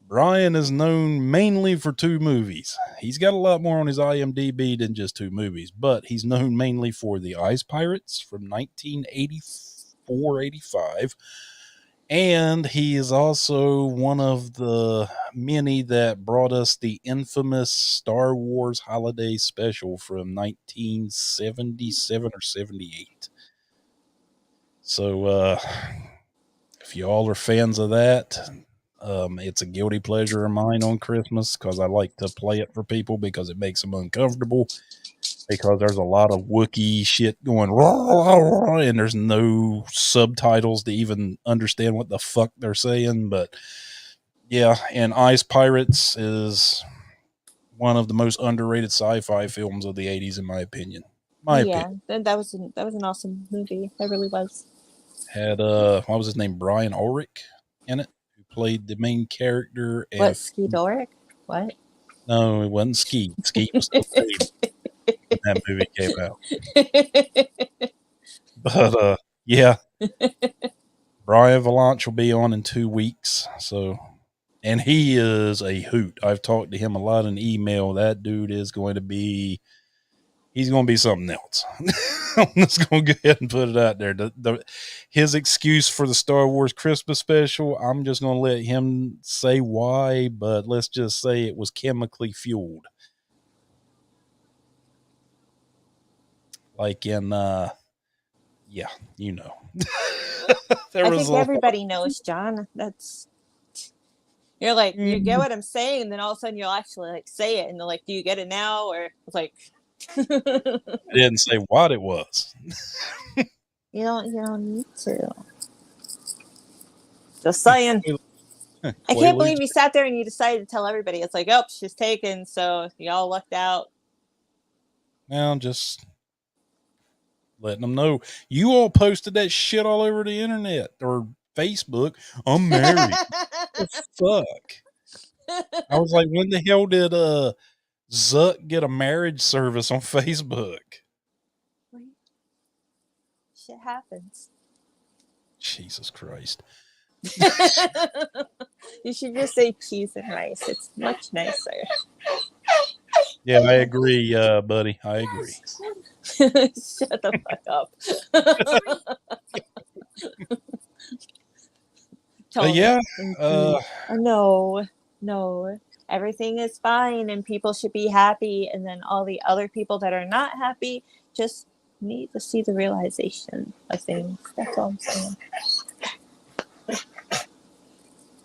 Brian is known mainly for 2 movies. He's got a lot more on his IMDb than just 2 movies, but he's known mainly for The Ice Pirates from 1984-85. And he is also one of the many that brought us the infamous Star Wars Holiday Special from 1977 or 78. So, if you all are fans of that, it's a guilty pleasure of mine on Christmas because I like to play it for people because it makes them uncomfortable. Because there's a lot of Wookiee shit going and there's no subtitles to even understand what the fuck they're saying. But yeah, and Ice Pirates is one of the most underrated sci-fi films of the 80s, in my opinion. Yeah, that was an awesome movie. That really was. Had what was his name? Brian Ulrich in it, who played the main character. And What, Ski Doric? What? No, it wasn't Skeet. Skeet was still baby when that movie came out. But yeah, Brian Valanche will be on in 2 weeks. So, and he is a hoot. I've talked to him a lot in email. That dude is going to be, he's going to be something else. I'm just going to go ahead and put it out there. His excuse for the Star Wars Christmas special, I'm just going to let him say why, but let's just say it was chemically fueled. Like in, yeah, you know. I think everybody knows, John. That's, you're like, you get what I'm saying, and then all of a sudden you'll actually like say it, and they're like, do you get it now? Or it's like, I didn't say what it was. you don't need to. Just saying. I can't believe you sat there and you decided to tell everybody. It's like, oh, she's taken, so y'all lucked out. Now just letting them know. You all posted that shit all over the internet or Facebook. I'm married. What the fuck? I was like, when the hell did Zuck get a marriage service on Facebook? Shit happens. Jesus Christ. You should just say cheese and rice. It's much nicer. Yeah, I agree, buddy. I agree. Shut the fuck up. Yeah. No. Everything is fine and people should be happy. And then all the other people that are not happy just need to see the realization of things. That's all I'm saying.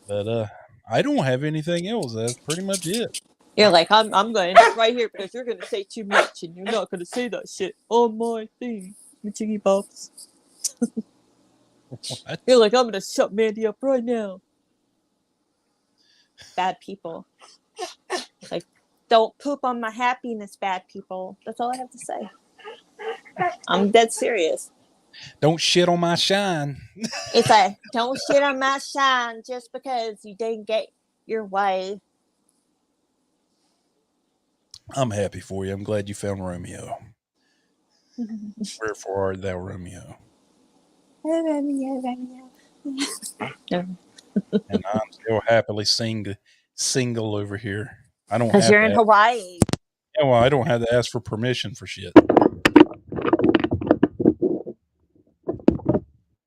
But I don't have anything else. That's pretty much it. You're like, I'm going right here because you're going to say too much and you're not going to say that shit on my thing, you jiggy bops. You're like, I'm going to shut Mandy up right now. Bad people. Like, don't poop on my happiness, bad people. That's all I have to say. I'm dead serious. Don't shit on my shine. It's like, don't shit on my shine just because you didn't get your way. I'm happy for you. I'm glad you found Romeo. Wherefore art thou, Romeo? Romeo. And I'm still happily single over here. I don't because you're in Hawaii. Yeah, well, I don't have to ask for permission for shit.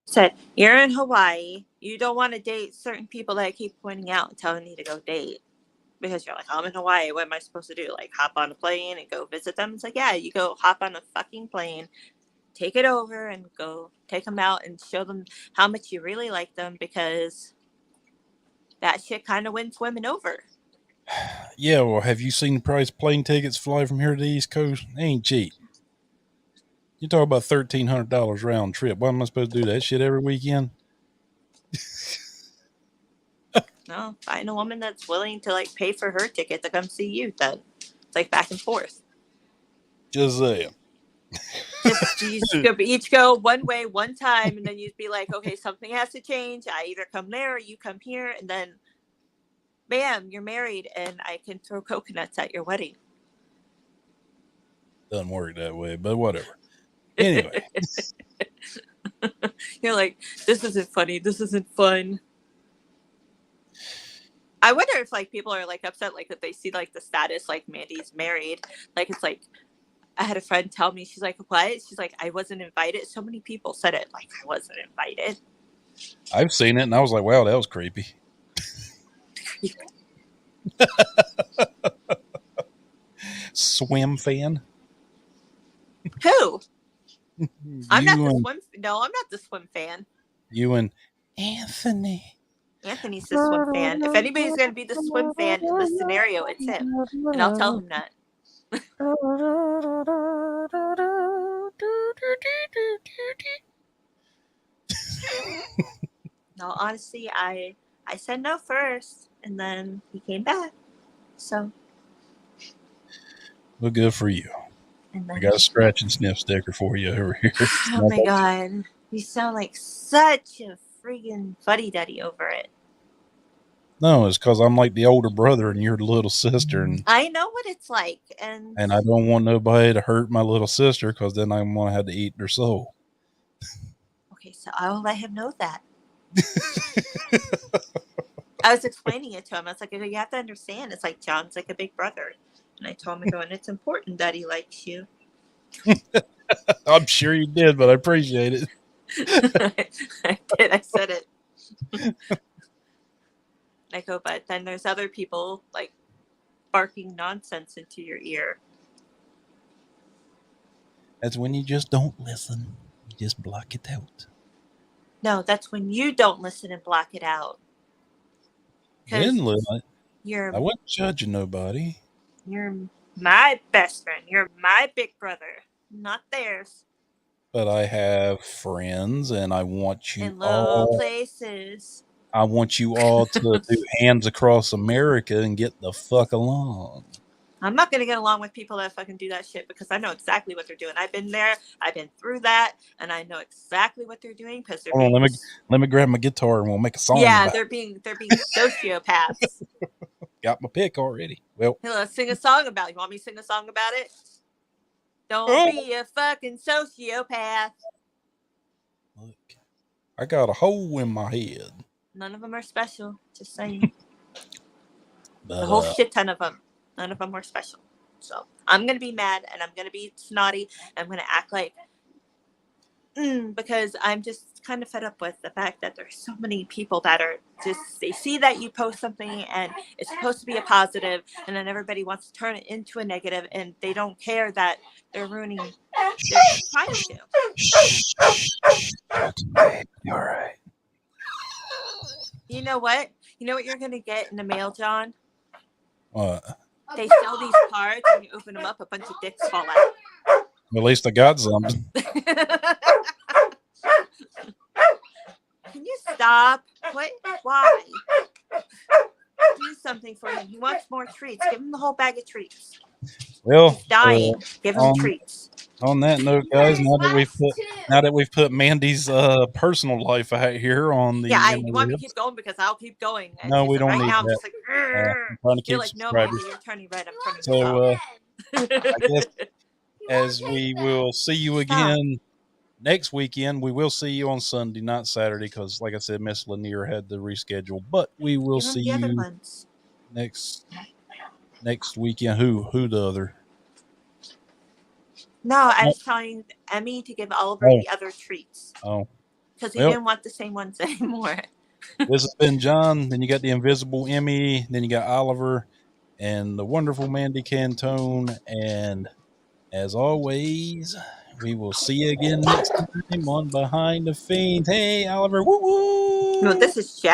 Said, you're in Hawaii. You don't want to date certain people that I keep pointing out and telling you to go date. Because you're like, I'm in Hawaii. What am I supposed to do? Like, hop on a plane and go visit them? It's like, yeah, you go hop on a fucking plane, take it over, and go take them out and show them how much you really like them, because that shit kind of wins women over. Yeah, well, have you seen the price of plane tickets fly from here to the East Coast? They ain't cheap. You talk about $1,300 round trip. Why am I supposed to do that shit every weekend? No, find a woman that's willing to like pay for her ticket to come see you. Then it's like back and forth. Just saying. You each go one way, one time, and then you'd be like, okay, something has to change. I either come there or you come here, and then bam, you're married, and I can throw coconuts at your wedding. Doesn't work that way, but whatever. Anyway. You're like, this isn't funny. This isn't fun. I wonder if like people are like upset, like if they see like the status, like Mandy's married, like it's like I had a friend tell me, she's like, what? She's like, I wasn't invited. So many people said it, like I wasn't invited. I've seen it, and I was like, wow, that was creepy. Swim fan? Who? I'm not You the and swim. No, I'm not the swim fan. you and Anthony. Anthony's the swim fan. If anybody's going to be the swim fan in this scenario, it's him. And I'll tell him that. No, honestly, I said no first, and then he came back. So. Well, good for you. And then, I got a scratch and sniff sticker for you over here. oh my God. You sound like such a freaking fuddy-duddy over it. No, it's because I'm like the older brother and you're the little sister. And I know what it's like. And I don't want nobody to hurt my little sister because then I'm going to have to eat their soul. Okay, so I will let him know that. I was explaining it to him. I was like, you have to understand. It's like John's like a big brother. And I told him, and it's important that he likes you. I'm sure you did, but I appreciate it. I did. I said it. I go, but then there's other people like barking nonsense into your ear. That's when you just don't listen. You just block it out. No, that's when you don't listen and block it out. Then I wasn't judging nobody. You're my best friend. You're my big brother, not theirs. But I have friends, and I want you in low places. I want you all to do hands across America and get the fuck along. I'm not going to get along with people that fucking do that shit because I know exactly what they're doing. I've been there. I've been through that. And I know exactly what they're doing because they're Hold on, let me grab my guitar and we'll make a song. Yeah, they're being sociopaths. Got my pick already. Well, let's sing a song about it. You want me to sing a song about it? Don't be a fucking sociopath. Look, I got a hole in my head. None of them are special. Just saying. But, a whole shit ton of them. None of them were special. So I'm going to be mad and I'm going to be snotty. I'm going to act like, because I'm just kind of fed up with the fact that there's so many people that are just, they see that you post something and it's supposed to be a positive and then everybody wants to turn it into a negative and they don't care that they're ruining, they're trying to. Okay, all right. You know what? You know what you're going to get in the mail, John? What? They sell these cards and you open them up, a bunch of dicks fall out. At least I got something. Can you stop? What? Why? Do something for him. He wants more treats. Give him the whole bag of treats. Well, he's dying. Give him treats. On that note, guys, now that we've put Mandy's personal life out here on the you want me to keep going because I'll keep going. No, we don't right need now, that. I'm just like, I'm trying to keep like, subscribers. No, Mandy, you're turning red. I'm turning so I guess as we will see you again next weekend, we will see you on Sunday, not Saturday, because like I said, Miss Lanier had to reschedule. But we will see you next weekend. Who the other? No, I was telling Emmy to give Oliver the other treats. Oh. Because he didn't want the same ones anymore. This has been John. Then you got the invisible Emmy. Then you got Oliver and the wonderful Mandy Cantone. And as always, we will see you again next time on Behind the Fiends. Hey, Oliver. Woo woo. No, this is Jack.